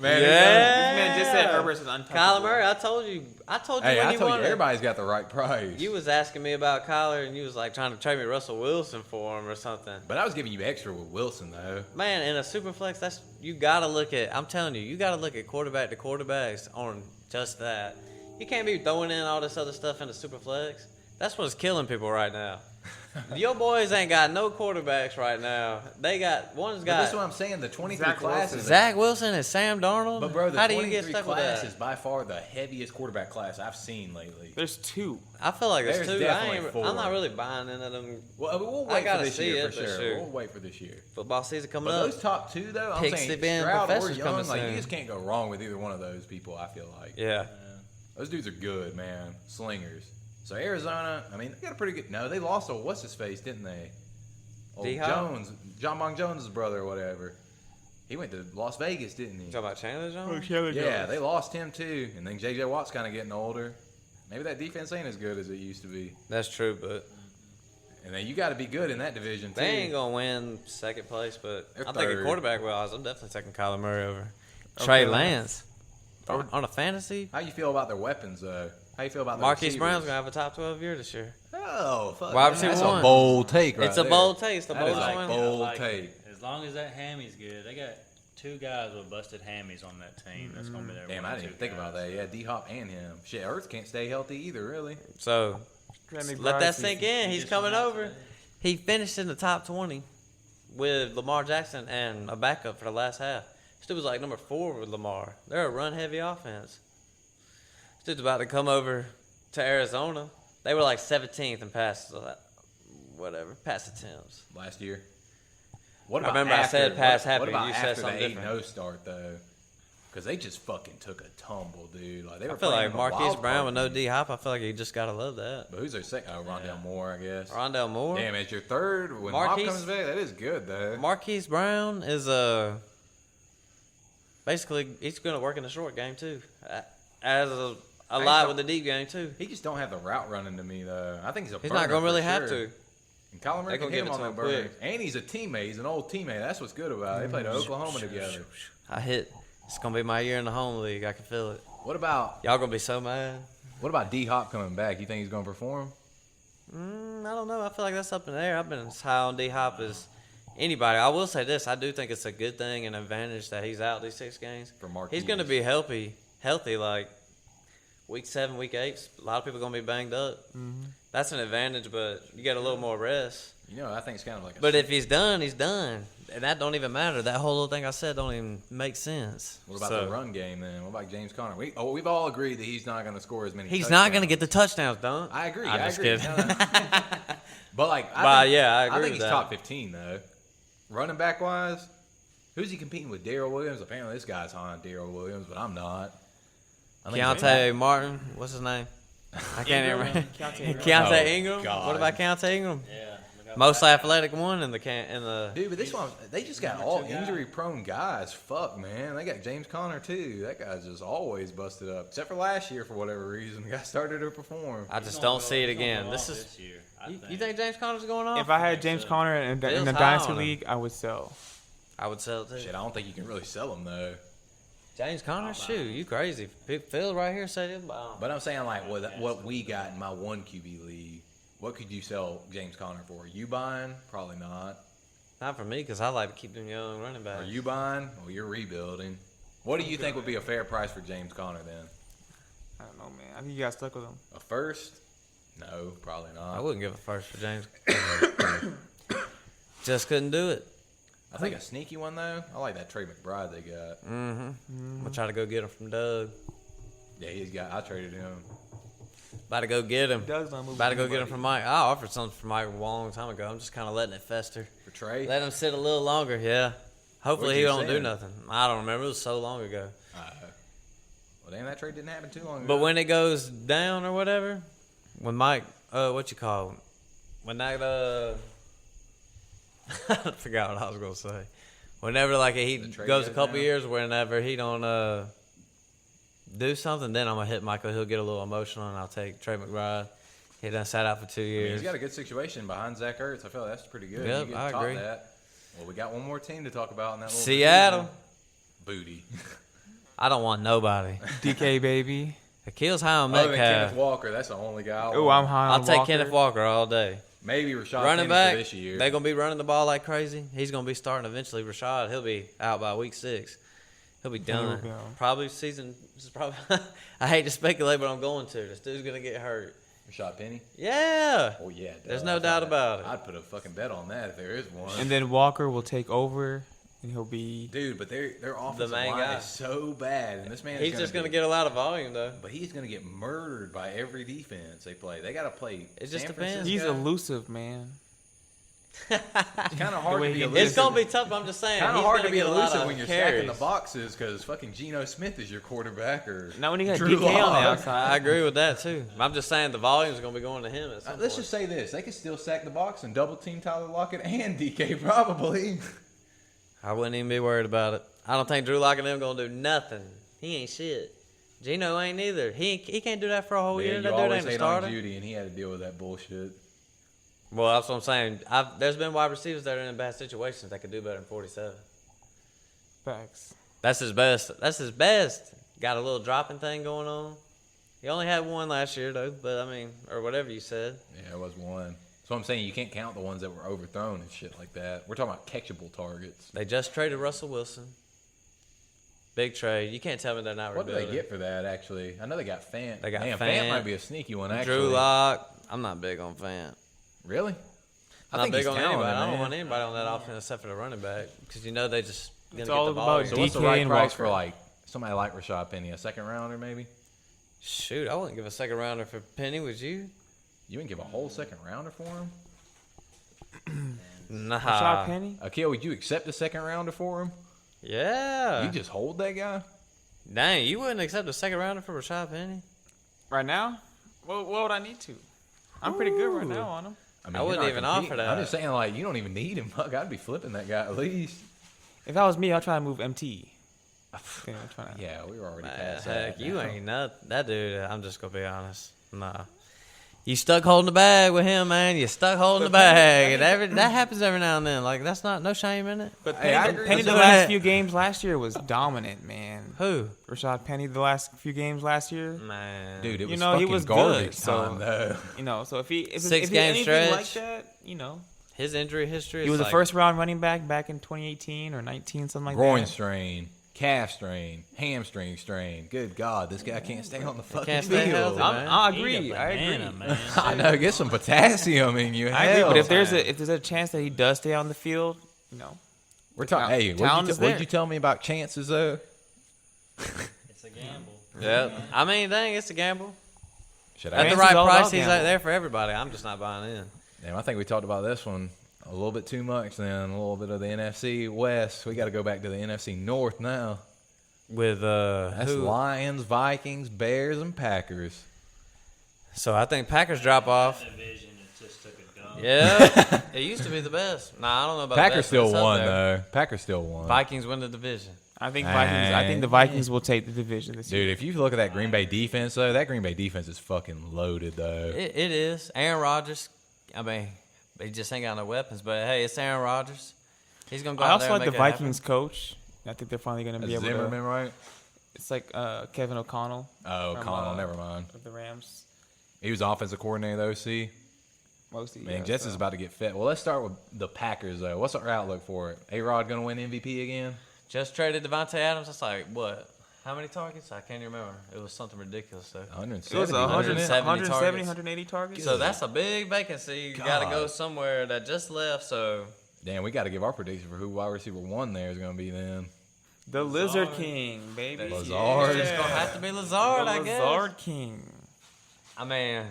Yeah. This man just said Herbert's is untouchable. Kyler Murray, I told you Hey, when I you told you wanted. everybody's got the right price. You was asking me about Kyler, and you was like trying to trade me Russell Wilson for him or something. But I was giving you extra with Wilson though. Man, in a super flex, you gotta look at. I'm telling you, you gotta look at quarterback to quarterbacks on just that. You can't be throwing in all this other stuff in the super flex. That's what's killing people right now. Your boys ain't got no quarterbacks right now. They got one's But got that's what I'm saying. The 23 Zach class Wilson. is Zach Wilson and Sam Darnold. But bro, the how do 23 you get stuck with class that? is by far the heaviest quarterback class I've seen lately. There's 2. I feel like There's there's two. definitely 4. I'm not really buying into them. Well, we'll I wait gotta for this see year it, for but sure. sure. We'll wait for this year. Football season coming But up. those top 2 though, I'm Pixie saying Ben Stroud or Professor's Young, coming like you soon. just can't go wrong with either one of those people. I feel like Yeah. those dudes are good, man, slingers. So Arizona, I mean, they got a pretty good. No, they lost to what's his face, didn't they? Old D-Hop? Jones, John Bong Jones' brother or whatever. He went to Las Vegas, didn't he? You talking about Chandler Jones? Yeah, they lost him too, and then J.J. Watt's kind of getting older. Maybe that defense ain't as good as it used to be. That's true, but And then you got to be good in that division too. they ain't gonna win second place. But They're I'm thinking third. quarterback wise, I'm definitely taking Kyler Murray over Okay. Trey Lance on a fantasy. How you feel about their weapons though? How you feel about their Marquise receivers? Brown's gonna have a top 12 year this year. Oh, fuck. Wide man, receiver that's one. a bold take, right It's a there. bold take. It's the That is boldest a one. bold like take. it. As long as that hammy's good, they got 2 guys with busted hammies on that team. That's gonna be their Damn, one I or didn't even two think guys. about that. Yeah, D-Hop and him. Shit, Ertz can't stay healthy either, really. So let that sink in. He He's just coming went out over. today. He finished in the top 20 with Lamar Jackson and a backup for the last half. This dude was like number 4 with Lamar. They're a run-heavy offense. This dude's about to come over to Arizona. They were like 17th in passes, pass attempts. Last year. What I remember I said pass happy, What about you said after something the different. 8-0 start though? Because they just fucking took a tumble, dude. Like they were I feel playing like in the Marquise wild Brown card with no game. D-Hop, I feel like you just got to love that. But who's their second? Oh, Rondell Moore, I guess. Rondell Moore. Damn, it's your third. When Marquise- Hop comes back, that is good though. Marquise Brown is basically he's going to work in the short game too, as a lot with the deep game too. He just don't have the route running to me though. I think he's a. He's not going to really have to. And Kyler Murray They can gonna hit give him it on to that him burner. quick. And he's a teammate. He's an old teammate. That's what's good about it. They played at Oklahoma together. I hit. It's gonna be my year in the home league. I can feel it. What about Y'all gonna be so mad. D Hop coming back? You think he's going to perform? I don't know. I feel like that's up in the air. I've been as high on D Hop as anybody. I will say this: I do think it's a good thing and advantage that he's out these 6 games. For Marquise. He's gonna be healthy. Like week 7, week 8. A lot of people gonna be banged up. That's an advantage, but you get a little more rest. You know, I think it's kind of like. But if he's done, he's done, and that don't even matter. That whole little thing I said don't even make sense. What about So, the run game then? What about James Conner? We've all agreed that he's not going to score as many. He's touchdowns. not gonna get the touchdowns, Dunk. I agree. I'm I just agree. kidding. No. But like, I agree I think with he's that. top 15 though. Running back wise, who's he competing with? Darrell Williams. Apparently, this guy's on Darrell Williams, but I'm not. I think Keontae Martin, what's his name? I can't even remember. Keontae Oh, Ingram. God. What about Keontae Ingram? Yeah. look out Most for that. athletic one in the. Dude, but this one, they just got number all 2 guy. injury-prone guys. Fuck, man. They got James Conner, too. That guy's just always busted up. Except for last year, for whatever reason. The guy started to perform. I He's just gonna don't go- see it he's gonna again. go This off is. this year, You think James Conner's going off? If I had James Conner in the Feels high Dynasty on him. League, I would sell. I would sell it too. Shit, I don't think you can really sell him, though. James Conner, shoot, you crazy. Phil right here said him. But I'm saying, like, what we got in my one QB league, what could you sell James Conner for? You buying? Probably not. Not for me, because I like to keep them young running backs. Are you buying? Well, you're rebuilding. What do you think would be a fair price for James Conner then? I don't know, man. I think you got stuck with him. A first? No, probably not. I wouldn't give a first for James. Just couldn't do it. I think a sneaky one though. I like that Trey McBride they got. I'm gonna try to go get him from Doug. Yeah, I traded him. About to go get him. Doug's not moving. About to go get him anybody. from Mike. I offered something for Mike a long time ago. I'm just kind of letting it fester. For Trey? Let him sit a little longer, yeah. Hopefully What'd he you don't do send? nothing. I don't remember. It was so long ago. Well, damn, that trade didn't happen too long ago. But when it goes down or whatever, when Mike, what you call, when that, I forgot what I was gonna say. Whenever like he The trade goes a goes couple down? years, whenever he don't do something, then I'm gonna hit Michael. He'll get a little emotional, and I'll take Trey McBride. He done sat out for 2 I mean, years. he's got a good situation behind Zach Ertz. I feel like that's pretty good. Yep, You get I top agree. That. Well, we got one more team to talk about in that little Seattle. division. Booty. I don't want nobody. DK baby. Aqil's high on Other than Kenneth Metcalf. Walker, that's the only guy. I Oh, want. I'm high on I'll take Walker. Kenneth Walker all day. Maybe Rashad Running Penny back, for this year. they're going to be running the ball like crazy. He's going to be starting eventually. Rashad, he'll be out by week 6. He'll be done. He'll go. Probably season. This is probably. I hate to speculate, but I'm going to. This dude's going to get hurt. Rashad Penny. Yeah. Oh yeah, There's no doubt about it. I'd put a fucking bet on that if there is one. And then Walker will take over, and he'll be. Dude, but their offensive main line guy. is so bad, and this man. He's just going to get a lot of volume, though. But he's going to get murdered by every defense they play. They got to play. It just San depends. He's Francisco. elusive, man. It's kind of hard The way to be he- elusive. It's going to be tough, but I'm just saying. kind of he's hard gonna to be get a lot elusive of when you're carries. stacking the boxes because fucking Geno Smith is your quarterback or Not when you got Drew DK on the Lock. outside. I agree with that, too. I'm just saying the volume's going to be going to him at some Let's point. just say this: they could still sack the box and double team Tyler Lockett and DK probably. I wouldn't even be worried about it. I don't think Drew Lock and them going to do nothing. He ain't shit. Geno ain't either. He can't do that for a whole year. Man, That you dude always ain't a hate on starter. Judy, and he had to deal with that bullshit. Well, that's what I'm saying. There's been wide receivers that are in bad situations that could do better than 47. Facts. That's his best. That's his best. Got a little dropping thing going on. He only had one last year, though. But, I mean, or whatever you said. Yeah, it was one. So I'm saying you can't count the ones that were overthrown and shit like that. We're talking about catchable targets. They just traded Russell Wilson. Big trade. You can't tell me they're not What do rebuilding. they get for that, actually? I know they got Fant. They got Damn, Fant. might be a sneaky one, actually. Drew Lock. I'm not big on Fant. Really? I'm not big he's on talented, anybody. I don't man. want anybody on that offense except for the running back because you know they just gonna It's get all the ball. about So what's the DK right and price Walker. for, like, somebody like Rashad Penny? A second rounder, maybe? Shoot, I wouldn't give a second rounder for Penny. Would you? You wouldn't give a whole second rounder for him? Nah. Rashad Penny? Akil, would you accept a second rounder for him? Yeah. You just hold that guy? Dang, you wouldn't accept a second rounder for Rashad Penny? Right now? What would I need to? I'm pretty good right now on him. mean, I you're wouldn't not even competing. offer that. I'm just saying, like, you don't even need him. Fuck, I'd be flipping that guy at least. If that was me, I'll try to move MT. Yeah, I'm trying to- Yeah, we were already Man, past heck, that. you ain't that dude. I'm just gonna be honest. Nah, you stuck holding the bag with him, man. You stuck holding the bag, and that happens every now and then. Like that's not no shame in it. But Hey, I Penny, agree. Penny the That's last right. few games last year was dominant, man. Who? Rashad Penny the last few games last year. Man, Dude, it was You know, he fucking was garbage good, so- time, though. You know, so if he 6-game anything stretch. like that, you know, his injury history. he is was like, a first round running back in 2018 or 19, something like Groin that. strain, calf strain, hamstring strain. Good God, this guy can't stay on the fucking Can't stay field. healthy, man. I Eat a agree. I banana, agree. man. I know, get some potassium in you. I agree. Hell. But if there's a chance that he does stay on the field, you know, We're talking. Talent- Hey, talent is what'd there. you tell me about chances though? It's a gamble. Yeah, I mean, dang, it's a gamble. Should At I? the Fantasy's right all price, about he's gamble. out there for everybody. I'm just not buying in. Damn, I think we talked about this one a little bit too much. Then a little bit of the NFC West. We got to go back to the NFC North now. With That's who? Lions, Vikings, Bears, and Packers. So I think Packers drop off. Division, it just took a dump. Yeah, it used to be the best. Nah, I don't know about the Packers best, but still it's up won there. though. Packers still won. Vikings win the division. I think the Vikings will take the division this year. Dude, if you look at that Green Bay defense though, that Green Bay defense is fucking loaded though. It is. Aaron Rodgers. I mean, he just ain't got no weapons. But hey, it's Aaron Rodgers. He's gonna go I out also there and like the make it happen. Vikings coach. I think they're finally going to be able Zimmerman, to. right? It's like Kevin O'Connell Oh, From, Connell, never mind. of the Rams. He was offensive coordinator of the OC. Mostly. Man, yeah, Jets so. is about to get fit. Well, let's start with the Packers though. What's our outlook for it? A-Rod gonna win MVP again? Just traded Devontae Adams. That's like what? How many targets? I can't even remember. It was something ridiculous though. 170. It was 170 170, targets. 180 targets. So that's a big vacancy. You got to God. go somewhere that just left. So Damn, we got to give our prediction for who wide receiver one there is gonna be then. the Lizard King, baby. Lazard. it's gonna have to be Lazard, The I guess. Lizard King. I mean,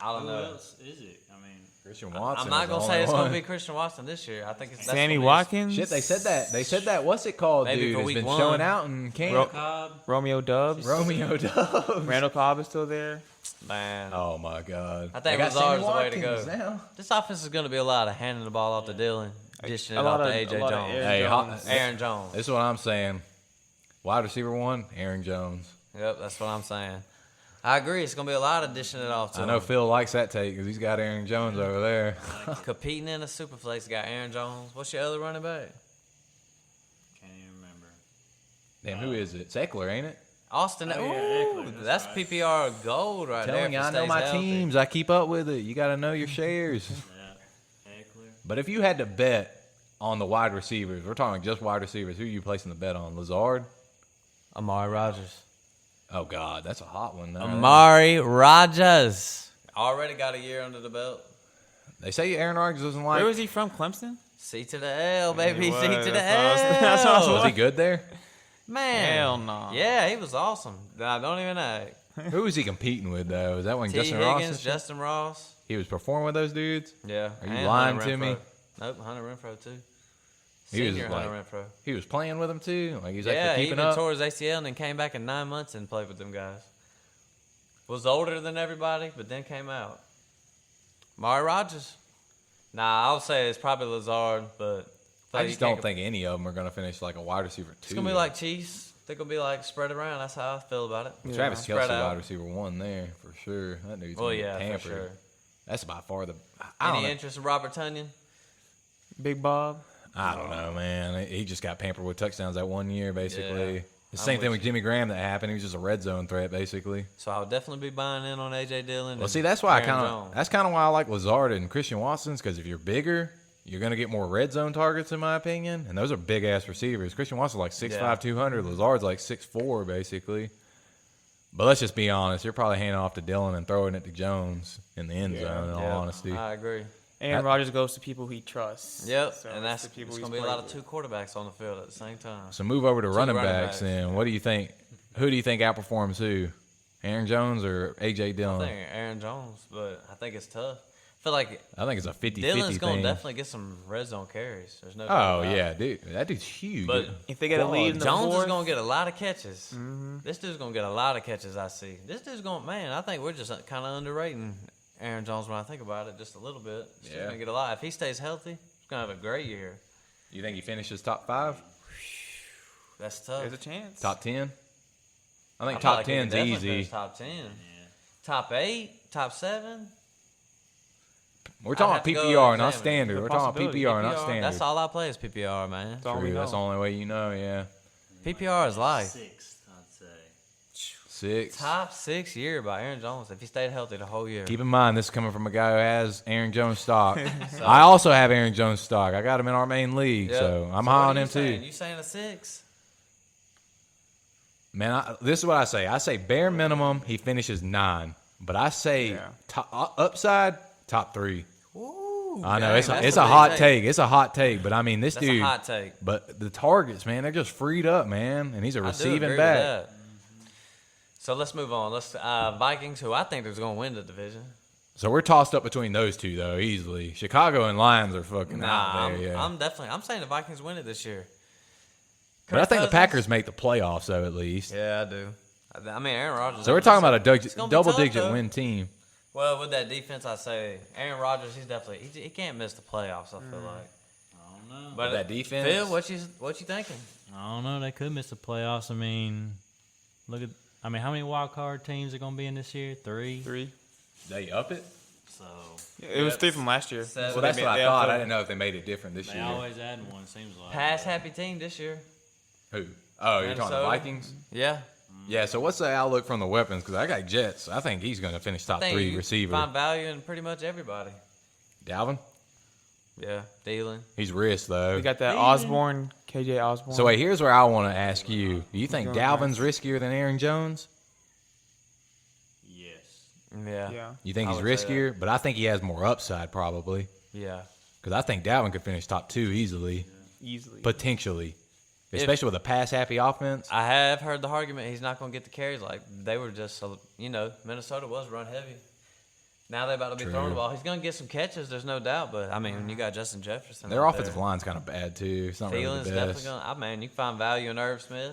I don't Who know. else is it? I mean, Christian Watson. I'm not is gonna the say only it's gonna one. be Christian Watson this year. I think it's that's Sammy gonna be- Watkins. Shit, they said that. They said that. What's it called, Maybe dude? for Has week been one. showing out in camp. Cobb. Romeo Dubs. Romeo Dobbs. Randall Cobb is still there. Man, Oh my God. I think They got Lazard's Sammy the way to Watkins go. now. this offense is gonna be a lot of handing the ball off to Dylan, dishing it A lot off to of- AJ a lot of Jones. Aaron Hey, Jones. Aaron Jones. This is what I'm saying. Wide receiver one, Aaron Jones. Yep, that's what I'm saying. I agree. It's gonna be a lot of dishing it off to I know him. Phil likes that take because he's got Aaron Jones over there. Competing in a superflex, got Aaron Jones. What's your other running back? Can't even remember. Damn, who is it? It's Eckler, ain't it? Austin. Oh, yeah, Ooh, Eckler, that's that's right. PPR gold right there. Telling you, I know my teams. I keep up with it. You got to know your shares. Yeah. Eckler. But if you had to bet on the wide receivers, we're talking just wide receivers, who are you placing the bet on? Lazard? Amari Rogers. Oh, God, that's a hot one. Though. Amari Rogers. Already got a year under the belt. They say Aaron Rodgers doesn't like. Where was he from? Clemson? C to the L, baby. he C was. to the That's what I L. Was he good there? Man. Hell no. Yeah, he was awesome. Nah, don't even act. Who was he competing with, though? Is that when T. Justin Ross? Higgins, and shit? Justin Ross. He was performing with those dudes? Yeah. Are you and lying Hunter to me? Renfro. Nope, Hunter Renfro, too. He was Senior Hunter Renfro. He was playing with them, too? Like, he was Yeah, actually he keeping even up? tore his ACL and then came back in 9 months and played with them guys. Was older than everybody, but then came out. Amari Rogers. Nah, I would say it's probably Lazard, but I just don't think any of them are going to finish like a wide receiver 2. it's gonna be like Chiefs. They're gonna be like spread around. That's how I feel about it. Travis Spread Kelce, out. wide receiver 1 there, for sure. That dude's Well, gonna yeah, get for tampered. sure. That's by far the... I don't Any know. interest in Robert Tonyan? Big Bob. I don't know, man. He just got pampered with touchdowns that 1 year, basically. Yeah. The I'm same thing with with Jimmy Graham that happened. He was just a red zone threat, basically. So I would definitely be buying in on AJ Dillon. Well, see, that's why Jones. that's kind of why I like Lazard and Christian Watson's, because if you're bigger, you're going to get more red zone targets, in my opinion. And those are big-ass receivers. Christian Watson's like 6'5", Yeah. 200. Lazard's like 6'4", basically. But let's just be honest. You're probably handing off to Dillon and throwing it to Jones in the end zone, in all honesty. I agree. Aaron Rodgers goes to people he trusts. Yep, So and that's the people it's he's gonna be a lot of played two quarterbacks on the field at the same time. So move over to running running backs, backs. and what do you think? Who do you think outperforms who? Aaron Jones or A.J. I Dillon? think Aaron Jones, but I think it's tough. I feel like I think it's a 50-50 Dylan's gonna thing. definitely get some red zone carries. There's no. doubt Oh, about it. yeah, dude. That dude's huge. But If they get a lead in the Jones fourth, is gonna get a lot of catches. This dude's gonna get a lot of catches. I see. This dude's gonna man. I think we're just kind of underrating Aaron Jones when I think about it just a little bit. He's Yeah. gonna get a lot. If he stays healthy, he's gonna have a great year. You think he finishes top 5? That's tough. there's a chance. Top 10? I think I feel top like he can 10's definitely easy. finish Top 10. Top 8, top 7. We're I'd talking have to go PPR, not examine it. standard. The We're talking possibility. PPR, not PPR, standard. that's all I play is PPR, man. That's all we True, know. that's the only way you know, yeah. PPR is life. 6th, I'd say. 6. Top 6 year by Aaron Jones if he stayed healthy the whole year. Keep in mind, this is coming from a guy who has Aaron Jones stock. I also have Aaron Jones stock. I got him in our main league, Yep. so I'm So high what on are you him saying? too. You saying a 6? Man, this is what I say. I say bare minimum, he finishes 9. But I say Yeah. upside, top 3. Ooh, I know dang, it's that's a big hot take. It's a hot take, but I mean this That's dude. a hot take. But the targets, man, they're just freed up, man, and he's a I do receiving agree with back. that. So let's move on. Let's Vikings, who I think is going to win the division. So we're tossed up between those two though, easily. Chicago and Lions are fucking Nah, out there. Yeah, I'm saying the Vikings win it this year. but I Kirk think the Cousins- Packers make the playoffs though, at least. Yeah, I do. I mean, Aaron Rodgers. So we're talking about a It's gonna be double-digit tough, though. win team. Well, with that defense, I say Aaron Rodgers. He's definitely he can't miss the playoffs. I feel like. I don't know. But That defense? Phil, what you thinking? I don't know. They could miss the playoffs. I mean, how many wild card teams are going to be in this year? 3. 3. They up it. So It was 3 from last year. Seven. Well, that's They what made- I they thought. upped I it. didn't know if they made it different this they year. always add one. Seems like Pass happy team this year. Who? Oh, you're talking Minnesota. the Vikings? Yeah, Yeah. So what's the outlook from the weapons? Because I got Jets. I think he's going to finish top I think 3 you receiver. find value in pretty much everybody. Dalvin. Yeah, Thielen. He's risk though. We got that Osborne, KJ Osborne. So wait, here's where I want to ask you: do you think Going Dalvin's riskier than Aaron Jones? yes. Yeah, Yeah. You think I he's would say riskier? But I think he has more upside probably. yeah. Because I think Dalvin could finish top 2 easily, Easily. potentially, especially with a pass-happy offense. I have heard the argument he's not going to get the carries. Like they were just, Minnesota was run heavy. Now they're about to be True. throwing the ball. He's going to get some catches. There's no doubt. But I mean, when you got Justin Jefferson, Their out offensive there, line's kind of bad too. It's not really Thielen's the definitely best. going. You can find value in Irv Smith.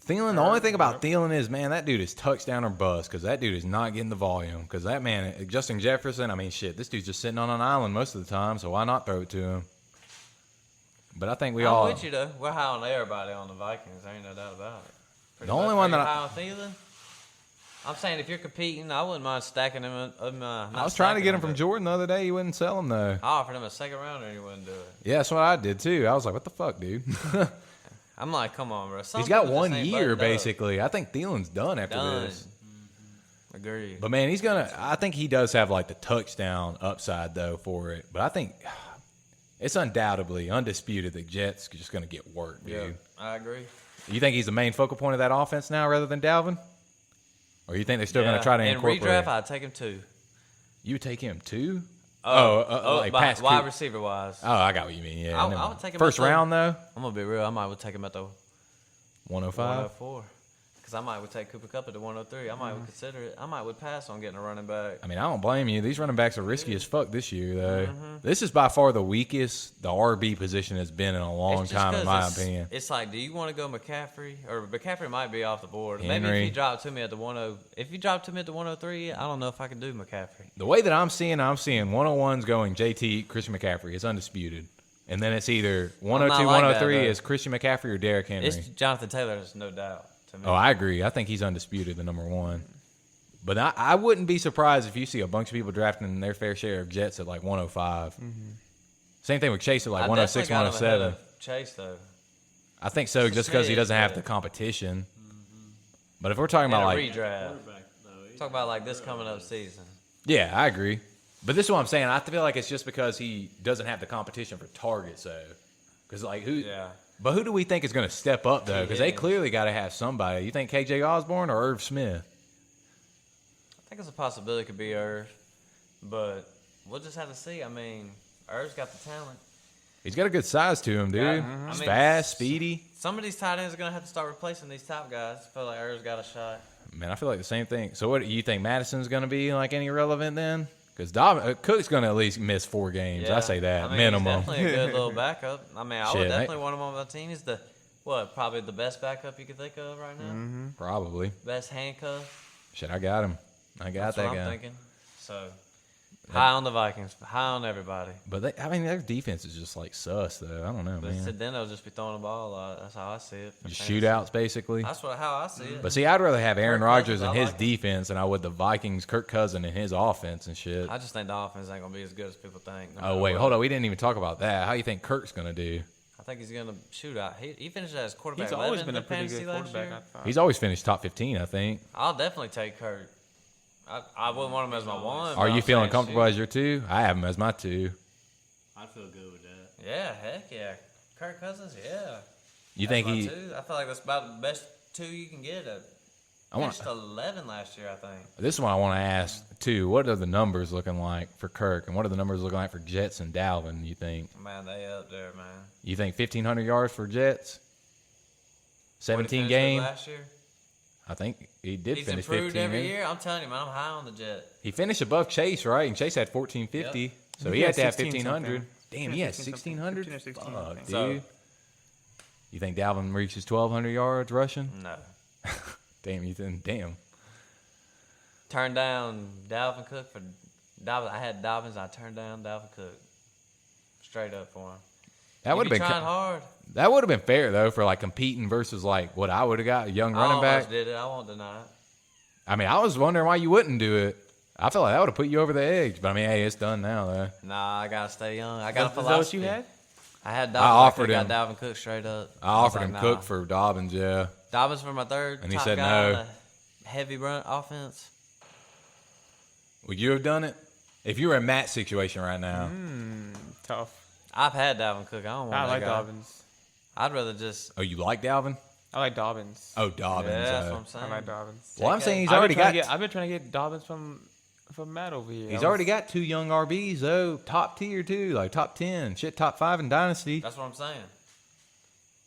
Thielen, the only thing about Thielen is, man, that dude is touchdown or bust because that dude is not getting the volume. Because that man, Justin Jefferson, I mean, shit, this dude's just sitting on an island most of the time, so why not throw it to him? But I think we I'm all. with you though. We're high on everybody on the Vikings. There ain't no doubt about it. Pretty The only much. one Are that you I- high on Thielen? I'm saying if you're competing, I wouldn't mind stacking him. I was trying to get him from Jordan the other day. He wouldn't sell him though. I offered him a second rounder and he wouldn't do it. Yeah, that's what I did too. I was like, what the fuck, dude? I'm like, come on, bro. Some He's got people just 1 ain't year, buttoned up. basically. I think Thielen's done after Done. this. Agreed. But, man, I think he does have, like, the touchdown upside, though, for it. But I think it's undoubtedly, undisputed that Jets are just going to get work, dude. Yeah, I agree. You think he's the main focal point of that offense now rather than Dalvin? Or you think they're still going to try to incorporate? In redraft, I'd take him 2. You would take him 2? Like past wide Coop. receiver wise. Oh, I got what you mean. Yeah, I would take him first at the- round, though? I'm gonna be real. I might would take him at the 105? 104. Because I might would take Cooper Kupp at the 103. I might would consider it. I might would pass on getting a running back. I mean, I don't blame you. These running backs are risky as fuck this year, though. This is by far the weakest the RB position has been in a long It's just time, in 'cause my it's- opinion. It's like, do you want to go McCaffrey? Or McCaffrey might be off the board. Maybe Henry. if you drop to me at the 10, if you drop to me at the 103, I don't know if I can do McCaffrey. The way that I'm seeing 101s going JT, Christian McCaffrey. It's undisputed. And then it's either 102, like that, 103 though. is Christian McCaffrey or Derrick Henry. It's Jonathan Taylor, there's no doubt to me. Oh, I agree. I think he's undisputed, the number one. But I wouldn't be surprised if you see a bunch of people drafting their fair share of Jets at like 105. Same thing with Chase at like I 106, definitely got him ahead 107. of Chase, though. I think so, just because he doesn't have Yeah. the competition. But if we're talking about like, redraft. Talk about like this coming up season. yeah, I agree. But this is what I'm saying. I feel like it's just because he doesn't have the competition for targets, though. Because like who? Yeah. But who do we think is going to step up though? Because they Higgins. clearly got to have somebody. You think KJ Osborne or Irv Smith? I think it's a possibility it could be Irv, but we'll just have to see. I mean, Irv's got the talent. He's got a good size to him, dude. Yeah, He's I mean, fast, speedy. Some of these tight ends are going to have to start replacing these top guys. I feel like Irv's got a shot. Man, I feel like the same thing. So what, you think Madison's going to be like any relevant then? Because Cook's going to at least miss 4 games. I say that, I mean, minimum. He's definitely a good little backup. I mean, I Shit, would definitely want him on my team. He's probably the best backup you could think of right now. Probably. Best handcuff. Shit, I got him. I got That's that what guy. I'm thinking. So, high on the Vikings. High on everybody. But their defense is just like sus, though. I don't know, But man. then they'll just be throwing the ball a lot. That's how I see it. for Just fantasy. shootouts, basically. That's how I see it. But see, I'd rather have Aaron Kirk Rodgers Cousins, and I his like it. defense than I would the Vikings, Kirk Cousins, and his offense and shit. I just think the offense ain't going to be as good as people think. no Oh, matter wait, what. hold on. We didn't even talk about that. How you think Kirk's going to do? I think he's going to shoot out. He finished as quarterback He's always 11 been in a pretty fantasy good last quarterback, year. I thought. He's always finished top 15, I think. I'll definitely take Kurt. I wouldn't want him as my 1. Are but you I'm feeling saying, comfortable shoot. as your 2? I have him as my 2. I feel good with that. Yeah, heck yeah. Kirk Cousins, yeah. You That's think my he? 2. I feel like that's about the best 2 you can get. I want. Finished 11 last year, I think. This is what I want to ask too. What are the numbers looking like for Kirk, and what are the numbers looking like for Jets and Dalvin? You think? Man, they up there, man. You think 1,500 yards for Jets? What he 17 finished with games. last year. I think he did He's finish improved 15. every yeah. year. I'm telling you, man, I'm high on the Jet. He finished above Chase, right? And Chase had 1450, Yep. so He he had had to have 16 1,500. something. Damn, he He had had 16 1,600. 15 or 16, I Fuck, think. dude. So- You think Dalvin reaches 1,200 yards rushing? No. Damn, you think? Damn. Turned down Dalvin Cook for Dobbins. I had Dobbins. I turned down Dalvin Cook. Straight up for him. That would You have been trying hard. that would have been fair though for like competing versus like what I would have got, a young I running almost back. did it. I won't deny it. I mean, I was wondering why you wouldn't do it. I feel like that would have put you over the edge. But I mean, hey, it's done now though. Nah, I gotta stay young. I got a Is that philosophy. what you had? I had Dobbins. I offered got him. Dalvin Cook straight up. I offered was him like, Cook nah. for Dobbins, yeah. Dobbins for my third. And he top said guy no. on the heavy run offense. Would you have done it? If you were in Matt's situation right now. Tough. I've had Dalvin Cook. I don't want I that like guy. Dobbins. I'd rather just. Oh, you like Dalvin? I like Dobbins. Oh, Dobbins. Yeah, that's what I'm I saying. like Dobbins. Well, I'm JK. saying he's I've been already trying got. to I've been trying to get Dobbins from Matt over here. He's already got 2 young RBs though, top tier too, like top 10, shit, top 5 in Dynasty. That's what I'm saying.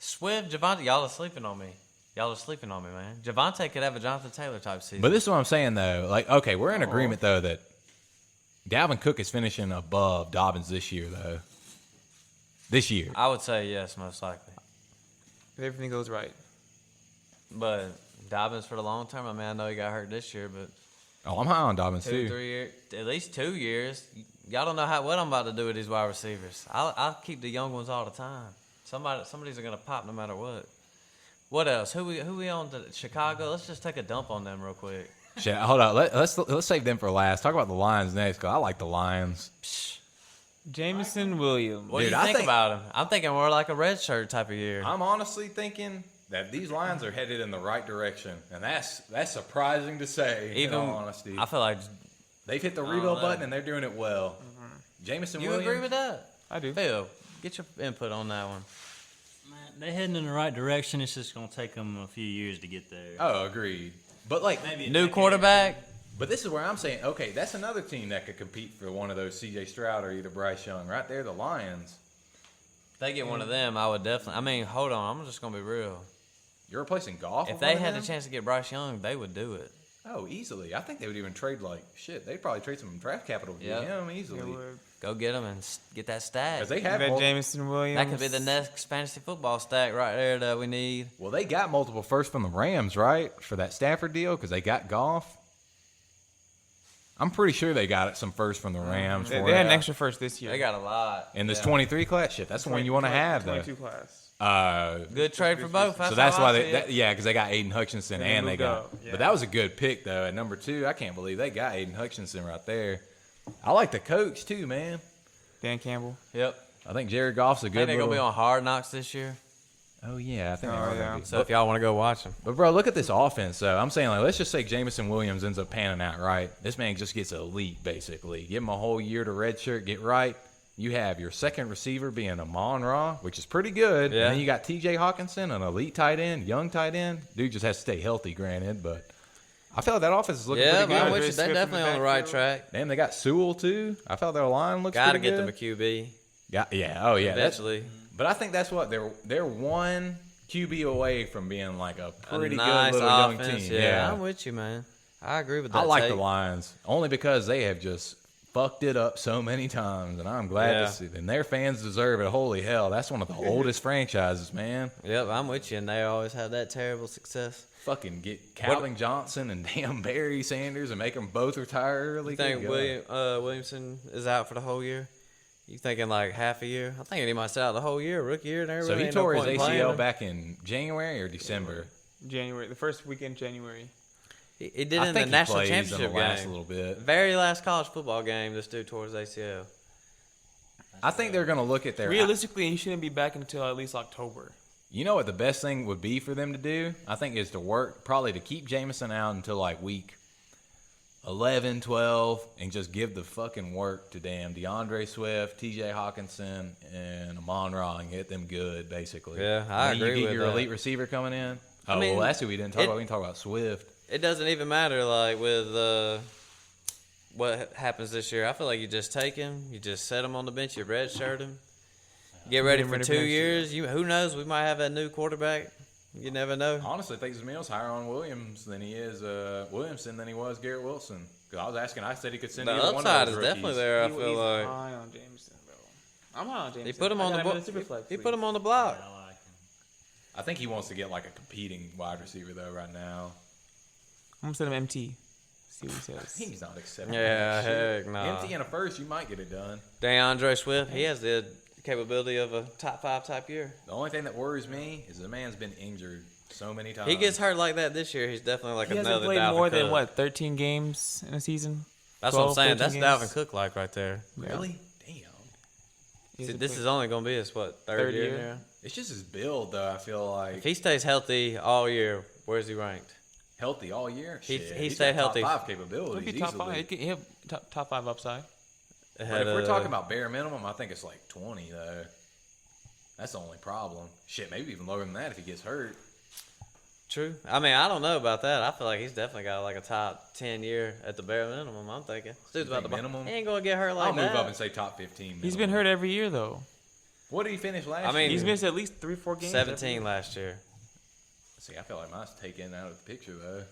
Swift, Javante, y'all are sleeping on me. Y'all are sleeping on me, man. Javante could have a Jonathan Taylor type season. But this is what I'm saying though. Like, okay, we're in agreement though that Dalvin Cook is finishing above Dobbins this year though. This year. I would say yes, most likely. If everything goes right. But Dobbins for the long term. I mean, I know he got hurt this year, but Oh, I'm high on Dobbins 2, too. 3 years, at least 2 years. Y'all don't know what I'm about to do with these wide receivers. I'll keep the young ones all the time. Somebody's gonna pop no matter what. What else? Who we on to Chicago? Let's just take a dump on them real quick. Shit, hold on. Let's save them for last. Talk about the Lions next, because I like the Lions. Jameson Williams. What do Dude, you I think think- about him? I'm thinking more like a red shirt type of year. I'm honestly thinking that these Lions are headed in the right direction, and that's surprising to say. Even in all honesty, I feel like they've hit the don't rebuild know. button and they're doing it well. Jameson you Williams. agree with that. I do. Phil, get your input on that one. Man, they're heading in the right direction. It's just gonna take them a few years to get there. Oh, agreed. But like, Maybe a New decade. quarterback. but this is where I'm saying, okay, that's another team that could compete for one of those C.J. Stroud or either Bryce Young. Right there, the Lions. If they get one of them, I would definitely. I mean, hold on. I'm just gonna be real. You're replacing Goff. If with they one of had them? the chance to get Bryce Young, they would do it. Oh, easily. I think they would even trade like shit. They'd probably trade some draft capital to Yeah. get him They easily would. Go get them and get that stack. because they have. That Jameson Williams. That could be the next fantasy football stack right there that we need. Well, they got multiple firsts from the Rams, right, for that Stafford deal because they got Goff. I'm pretty sure they got some first from the Rams. They for had it. an extra first this year. They got a lot. in this Yeah. 23 class. Shit, that's the one you want to have, though. 22 class. Good trade for both. So that's how why I they, see it. yeah, because they got Aiden Hutchinson And they and they moved got. up, yeah. But that was a good pick though. At number 2, I can't believe they got Aiden Hutchinson right there. I like the coach too, man. Dan Campbell. Yep. I think Jared Goff's a I good. think they're gonna be little- on Hard Knocks this year. Oh yeah, I think. Oh, they are yeah. gonna be. So if y'all want to go watch them, But bro, look at this offense. So I'm saying, like, let's just say Jameson Williams ends up panning out right. This man just gets elite, basically. Give him a whole year to redshirt, get right. You have your second receiver being Amon-Ra, which is pretty good. Yeah. And then you got T.J. Hawkinson, an elite tight end, young tight end. Dude just has to stay healthy, granted, but I feel like that offense is looking yeah, pretty but I'm good. with you. Andre They're Smith in definitely the on the right backfield. track. Damn, they got Sewell too. I felt their line looks Got to pretty get good. them a QB Yeah, oh yeah, that's, eventually. but I think that's what they're one QB away from being like a pretty a nice good little young offense. team. Yeah, I'm with you, man. I agree with that. I like the take. Lions only because they have just fucked it up so many times, and I'm glad Yeah. to see. And their fans deserve it. Holy hell, that's one of the oldest franchises, man. Yep, I'm with you, and they always have that terrible success. Fucking get Calvin Johnson and damn Barry Sanders and make them both retire early. You think Good God. Williamson is out for the whole year? You thinking like half a year? I think he might sit out the whole year, rookie year. And So he ain't no tore his point in playing ACL him. back in January or December. January. The first weekend, January. He did I in the think he national plays in championship the last game. little bit. Very last college football game, this dude tore his ACL. I think they're going to look at their. Realistically, he shouldn't be back until at least October. You know what the best thing would be for them to do? I think is to work, probably to keep Jameson out until like week 11, 12, and just give the fucking work to damn DeAndre Swift, TJ Hawkinson, and Amon-Ra and get them good, basically. Yeah, I And then agree you get with your that. elite receiver coming in. Oh, mean, well, that's who we didn't talk it- about. We can talk about Swift. It doesn't even matter like with what happens this year. I feel like you just take him, you just set him on the bench, you redshirt him, get ready him for ready 2 for next year. years. Who knows? We might have that new quarterback. You never know. Honestly, I think Zamil's higher on Williams than he is Williamson than he was Garrett Wilson. Because I was asking, I said he could send The either one of upside those is rookies. definitely there. I He- feel he's like high on Jameson, bro. I'm high on Jameson. he put him I on got the him in book. Superflex He league. put him on the block. I like him. I think he wants to get like a competing wide receiver though right now. I'm gonna send him MT. See what he says. He's not accepting. Yeah, that shit. heck nah. Empty in a first, you might get it done. DeAndre Swift, he has the capability of a top 5 type year. The only thing that worries me is the man's been injured so many times. He gets hurt like that this year. He's definitely like He hasn't another played Dalvin more Cook. than what 13 games in a season. That's what I'm 12, saying. That's 13 Dalvin games? Cook like right there. Really? Damn. He See, hasn't this played- is only going to be his what third Third year year. now. It's just his build though. I feel like If he stays healthy all year, where's he ranked? healthy all year. He- Shit, he he's stay got healthy. Top 5 He'll capabilities be top easily. 5. He'll have top 5 upside. But Ahead if we're of- talking about bare minimum, I think it's like 20 though. That's the only problem. Shit, maybe even lower than that if he gets hurt. True. I mean, I don't know about that. I feel like he's definitely got like a top 10 year at the bare minimum. I'm thinking. This dude's You about think to minimum? He ain't going to get hurt like I'll that. move up and say top 15. He's been hurt every year though. What did he finish last I mean, year? He's missed at least 3-4 games. 17 last year. See, I feel like mine's taken out of the picture though.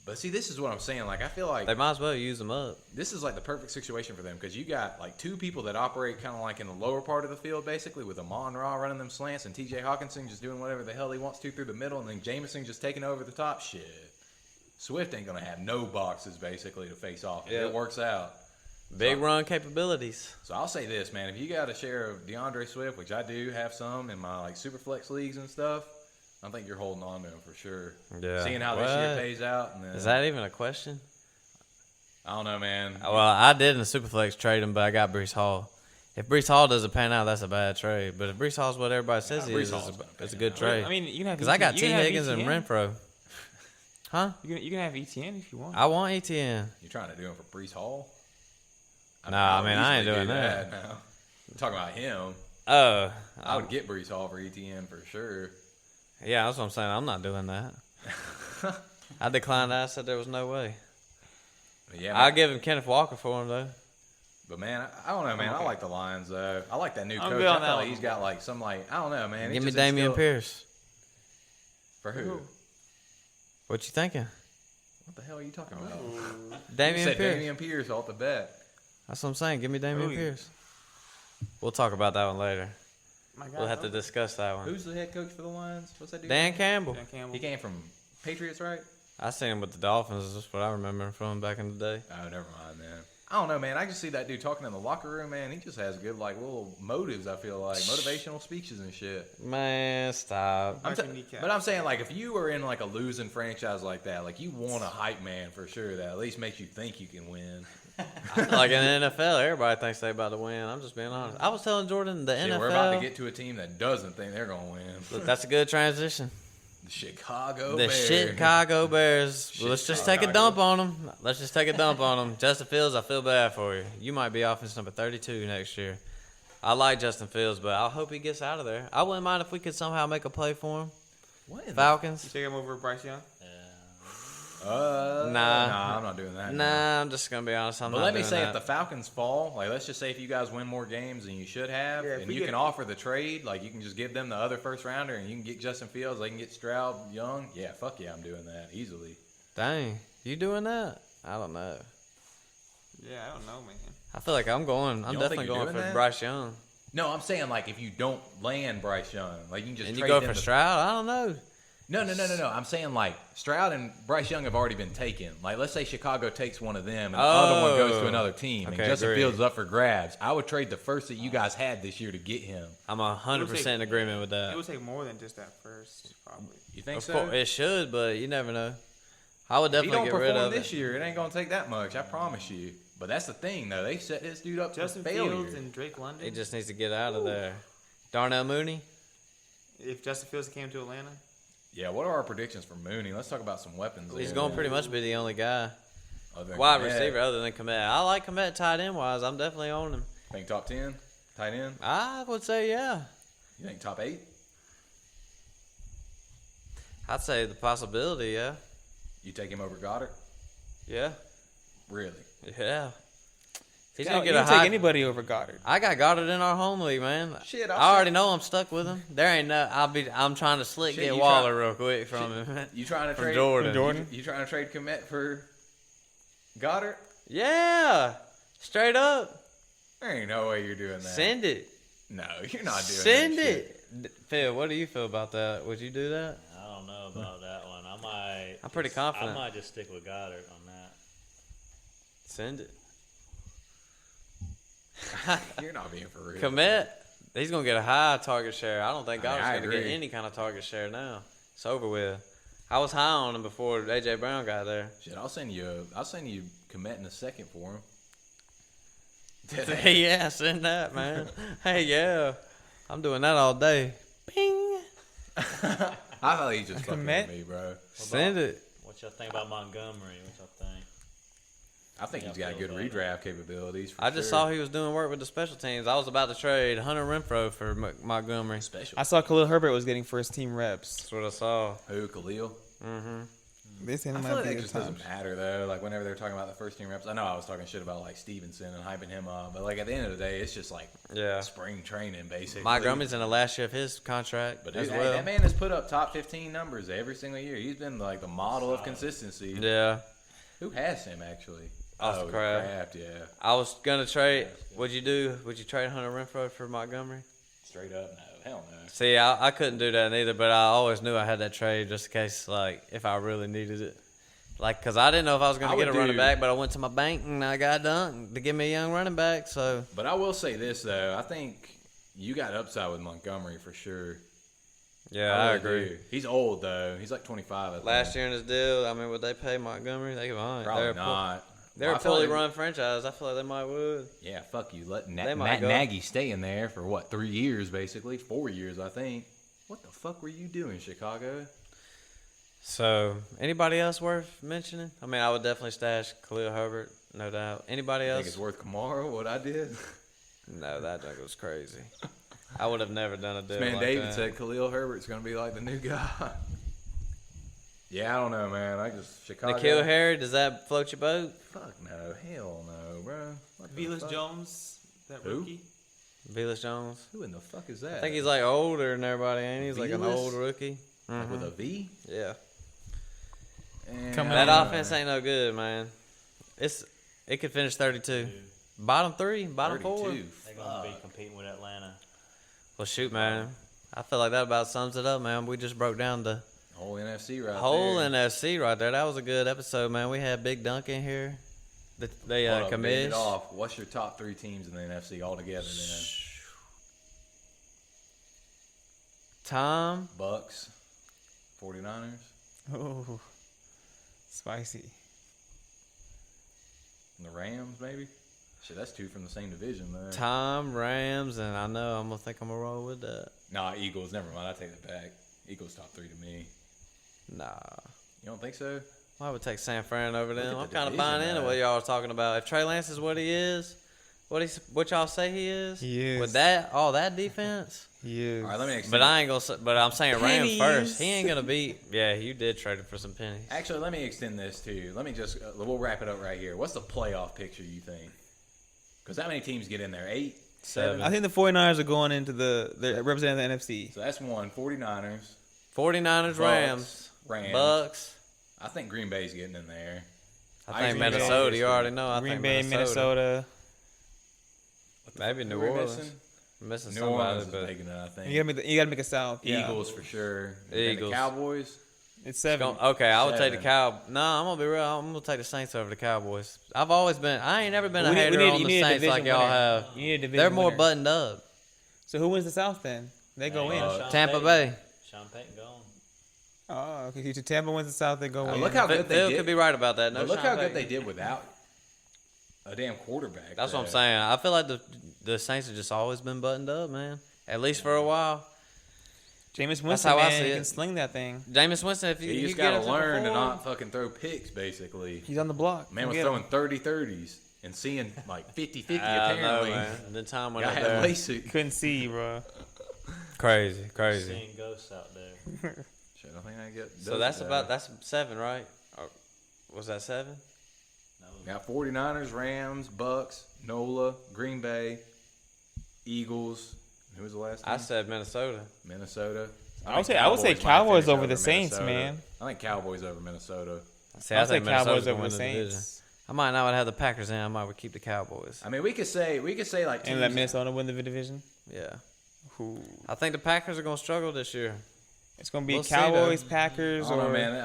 But see, this is what I'm saying. Like, I feel like They might as well use him up. this is like the perfect situation for them because you got like two people that operate kind of like in the lower part of the field, basically, with Amon-Ra running them slants and TJ Hawkinson just doing whatever the hell he wants to through the middle, and then Jameson just taking over the top. Shit, Swift ain't gonna have no boxes basically to face off. If Yeah. it works out. Big run capabilities. So I'll say this, man: if you got a share of DeAndre Swift, which I do have some in my like super flex leagues and stuff, I think you're holding on to him for sure. Yeah. Seeing how this year What? pays out, and then, Is that even a question? I don't know, man. Well, I did in the Superflex trade him, but I got Breece Hall. If Breece Hall doesn't pan out, that's a bad trade. But if Breece Hall's what everybody says he is, it's a good trade. I mean, you can have Because I got you T. can have Higgins and ETN. Renfro. Huh? You can have ETN if you want. I want ETN. You trying to do him for Breece Hall? Nah, I mean, I ain't easily doing do that. now. I'm talking about him. Oh. I would get Breece Hall for ETN for sure. Yeah, that's what I'm saying. I'm not doing that. I declined that. I said there was no way. But yeah, I'll give him Kenneth Walker for him, though. But man, I don't know, man. I like the Lions though. I like that new I'm coach. good on I feel that like one. he's got like some I don't know, man. Give me Damian Pierce. For who? What you thinking? What the hell are you talking about? Damian You said Pierce. Damian Pierce off the bat. That's what I'm saying. Give me Damian Ooh. Pierce. We'll talk about that one later. My God, We'll have to discuss that one. Who's the head coach for the Lions? What's that dude? Dan Campbell. Dan Campbell. He came from Patriots, right? I seen him with the Dolphins. That's what I remember from him back in the day. Oh, never mind, man. I don't know, man. I just see that dude talking in the locker room, man. He just has good, like, little motives, I feel like. Motivational speeches and shit. Man, stop. Like a kneecap. But I'm saying, like, if you were in, like, a losing franchise like that, like, you want a hype man for sure that at least makes you think you can win. Like in the NFL, everybody thinks they about to win. I'm just being honest. I was telling Jordan the Shit, NFL. we're about to get to a team that doesn't think they're going to win. Look, that's a good transition. The Chicago The Bears. Chicago Bears. Let's just take a Chicago. dump on them. Let's just take a dump on them. Justin Fields, I feel bad for you. You might be offense number 32 next year. I like Justin Fields, but I hope he gets out of there. I wouldn't mind if we could somehow make a play for him. What in Falcons. You take him over Bryce Young? Nah, I'm not doing that. Nah, I'm just gonna be honest. I'm But not let me doing say, that. if the Falcons fall, like, let's just say if you guys win more games than you should have, Yeah, if and we you get- can offer the trade, like, you can just give them the other first rounder, and you can get Justin Fields, they can get Stroud, Young. Yeah, fuck yeah, I'm doing that easily. Dang, you doing that? I don't know. Yeah, I don't know, man. I feel like I'm going. I'm don't think definitely you're going doing for that? Bryce Young. No, I'm saying, like, if you don't land Bryce Young, like, you can just And trade you go them for to- Stroud? I don't know. No. I'm saying, like, Stroud and Bryce Young have already been taken. Like, let's say Chicago takes one of them, and the other one goes to another team, and Okay, Justin agree. Fields is up for grabs. I would trade the first that you guys had this year to get him. I'm 100% in agreement with It that. would take more than just that first, probably. You think Of so? course, it should, but you never know. I would If he definitely don't get rid perform of this it. year, it ain't gonna take that much. I promise you. But that's the thing, though. They set this dude up Justin for failure. Fields and Drake London. He just needs to get out of there. Darnell Mooney. If Justin Fields came to Atlanta, Yeah, what are our predictions for Mooney? Let's talk about some weapons. He's there, going man. pretty much be the only guy. Other than Wide Komet. receiver other than Komet. I like Komet tight end wise. I'm definitely on him. Think top 10? Tight end? I would say, yeah. You think top 8? I'd say the possibility, yeah. You take him over Goddard? Yeah. Really? Yeah. He's you going to get don't a take high. anybody over Goddard. I got Goddard in our home league, man. Shit, I already know I'm stuck with him. There ain't no. I'm trying to slick Shit, get you Waller try- real quick from him. You trying to From trade Jordan. Jordan? You trying to trade Komet for Goddard? Yeah. Straight up. There ain't no way you're doing that. Send it. No, you're not doing Send that it. Phil, what do you feel about that? Would you do that? I don't know about that one. I might. I'm pretty I confident. might just stick with Goddard on that. Send it. You're not being for real. Komet, he's gonna get a high target share. I don't think I mean, Goddard's I gonna get agree. any kind of target share now. It's over with. I was high on him before AJ Brown got there. Shit, I'll send you Komet in a second for him. Yeah, send that, man. Hey, yeah, I'm doing that all day. Bing. I thought he just fucking Komet? with me, bro. Send it. What y'all think about Montgomery? What y'all think? I think he's got good redraft capabilities. For I just sure. saw he was doing work with the special teams. I was about to trade Hunter Renfro for Montgomery. special. I saw Khalil Herbert was getting first team reps. That's what I saw. Who, Khalil? Mm-hmm. They said I it feel might like be that good just times. doesn't matter though. Like whenever they're talking about the first team reps, I know I was talking shit about like Stevenson and hyping him up, but like at the end of the day, it's just like Yeah. spring training basically. Montgomery's in the last year of his contract But as dude, well. that man has put up top 15 numbers every single year. He's been like the model of consistency. Yeah. Who has him actually? Austin Kraft. Yeah. I was gonna trade. What'd you do? Would you trade Hunter Renfro for Montgomery? Straight up, no. Hell no. See, I couldn't do that neither, but I always knew I had that trade just in case, like, if I really needed it. Like, because I didn't know if I was going I to get a would running do- back, but I went to my bank and I got Duncan to give me a young running back. So, But I will say this though, I think you got upside with Montgomery for sure. yeah, I really agree. do. He's old though. He's like 25. I think. Last year in his deal, I mean, would they pay Montgomery? They might. Probably They're not. They're I a feel poorly like- run franchise. I feel like they might would. Yeah, fuck you. Let They might Matt go. Nagy stay in there for what, 3 years basically, 4 years I think. What the fuck were you doing, Chicago? So, anybody else worth mentioning? I mean, I would definitely stash Khalil Herbert, no doubt. Anybody I else? think it's worth Kamara what I did. No, that joke was crazy. I would have never done a deal Man, like David that. said Khalil Herbert's gonna be like the new guy. Yeah, I don't know, man. I just Chicago. Nikhil Harry, does that float your boat? Fuck no, hell no, bro. What the Velas fuck? Jones, that Who? rookie. Velas Jones? Who in the fuck is that? I think he's like older than everybody, ain't he? He's like an Velas? old rookie. Like with a V. Yeah. And Come That on. offense ain't no good, man. It could finish 32. Bottom 3, bottom 4. 32. They're going to be competing with Atlanta. Well, shoot, man. I feel like that about sums it up, man. We just broke down the Whole NFC right whole there. NFC right there. That was a good episode, man. We had Big Duncan here. They Hold up, commish. read it off. What's your top 3 teams in the NFC altogether then? Tom, Bucks, 49ers. Oh, spicy. And the Rams, maybe? Shit, that's 2 from the same division, though. Tom, Rams, and I know I'm gonna roll with that. Nah, Eagles. Never mind. I take that back. Eagles top 3 to me. Nah, You don't think so? well, I would take San Fran over them. at I'm the kind of division, buying into though. what y'all are talking about. If Trey Lance is what he is, what y'all say he is, He is. with that defense. Yeah. All right, let me extend But I ain't gonna. But I'm saying Rams Pennies. first. He ain't gonna beat. Yeah, you did trade him for some pennies. Actually, let me extend this too. Let me just we'll wrap it up right here. What's the playoff picture you think? Because how many teams get in there? 8, 7. I think the 49ers are going into they're representing the NFC. So that's 1. 49ers, 49ers, Bucks, Rams, Bucks. I think Green Bay's getting in there. I think agree with Minnesota. You all already know. I Green think Bay, Minnesota. Maybe New Who are we Orleans. missing? Missing New somebody, Orleans is but making it, I think. You gotta make a South. Yeah. Eagles for sure. Eagles. And the Cowboys. It's 7. okay, I would take the 7. Cow. No, I'm gonna be real. I'm gonna take the Saints over the Cowboys. I ain't never been a We need- hater we need- on you the need a Saints like division y'all winner. have. You need a division They're more winner. buttoned up. So who wins the South then? They go in. Sean Tampa Payton. Bay. Sean Payton gone. Oh, okay. So Tampa wins the South. They go in. Look how good they Phil did. could be right about that. No, But look Sean how good Payton. they did without a damn quarterback. That's what I'm there. saying. I feel like the Saints have just always been buttoned up, man. At least for a while. Jameis Winston, That's how I man, see he it. can sling that thing. Jameis Winston, if you, You you just get gotta him to learn to perform- not fucking throw picks, basically. He's on the block. Man was Get him. throwing 30-30s and seeing like 50-50 I know, apparently. man. The time went Guy up had there. LASIK. Couldn't see, bro. Crazy. Seeing ghosts out there. Shit, I think I get. So that's 7, right? Or was that 7? Got 49ers, Rams, Bucks, NOLA, Green Bay, Eagles. Who was the last I team? said Minnesota. Minnesota. I would say Cowboys might Cowboys finish over the Saints, Minnesota. man. I think Cowboys over Minnesota. See, I I would say think Minnesota's Cowboys gonna over win the the division. Saints. I might not have the Packers in. I might would keep the Cowboys. I mean, we could say like teams. And let Minnesota win the division. Yeah. Ooh. I think the Packers are gonna struggle this year. It's gonna be We'll see, Cowboys, though. Packers, I don't know, or man.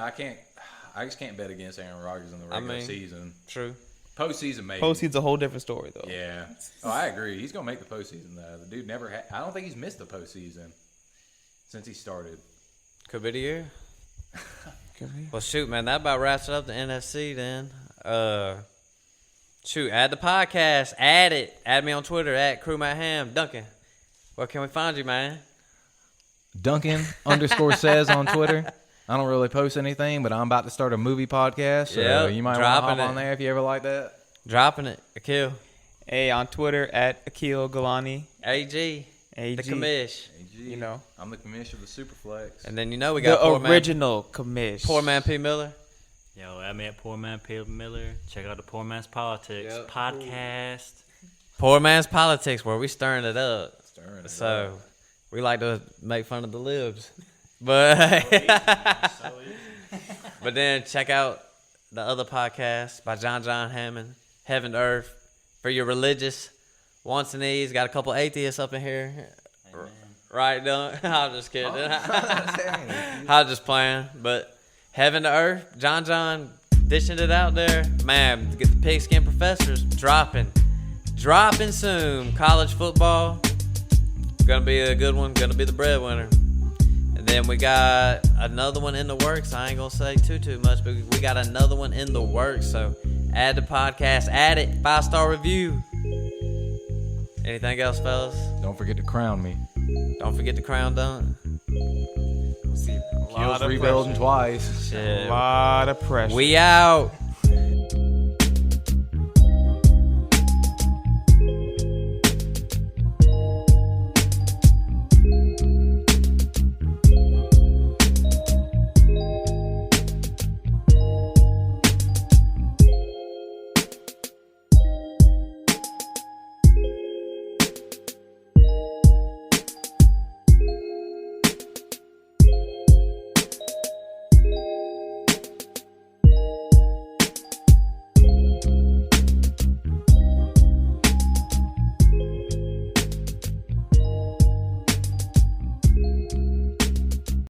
I just can't bet against Aaron Rodgers in the regular season. True. Postseason, maybe. postseason's a whole different story, though. Yeah. Oh, I agree. He's gonna make the postseason though. The dude never had. I don't think he's missed the postseason since he started. Could be the year. Could be. Well, shoot, man, that about wraps it up the NFC then. Shoot, add the podcast. Add it. Add me on Twitter at CrewMattHam. Duncan, where can we find you, man? Duncan _says on Twitter. I don't really post anything, but I'm about to start a movie podcast, so Yep, you might want to dropping hop on it. there if you ever like that. Dropping it. Aqil. Hey, on Twitter at Aqil Gilani. AG. AG. The commish. AG, You know. I'm the commissioner of the Superflex. And then you know we got The original commish. Poor man P. Miller. Yo, add me at Poor Man P. Miller. Check out the Poor Man's Politics Yep. podcast. Poor Man's Politics, where we stirring it up. Stirring it So up. we like to make fun of the libs. But but then check out the other podcast by John Hammond, Heaven to Earth, for your religious wants and needs. Got a couple atheists up in here. Amen. Right, Dunk? I'm just kidding. I was just playing. But Heaven to Earth, John dishing it out there. Man, get the pigskin professors dropping soon. College football, gonna be a good one. Gonna be the breadwinner. And then we got another one in the works. I ain't gonna say too much, but we got another one in the works. So Add the podcast. Add it. 5-star review. Anything else, fellas? Don't forget to crown me. Don't forget to crown Duncan. See, a lot Keel's of rebuilding pressure. twice. Shit. A lot of pressure. We out.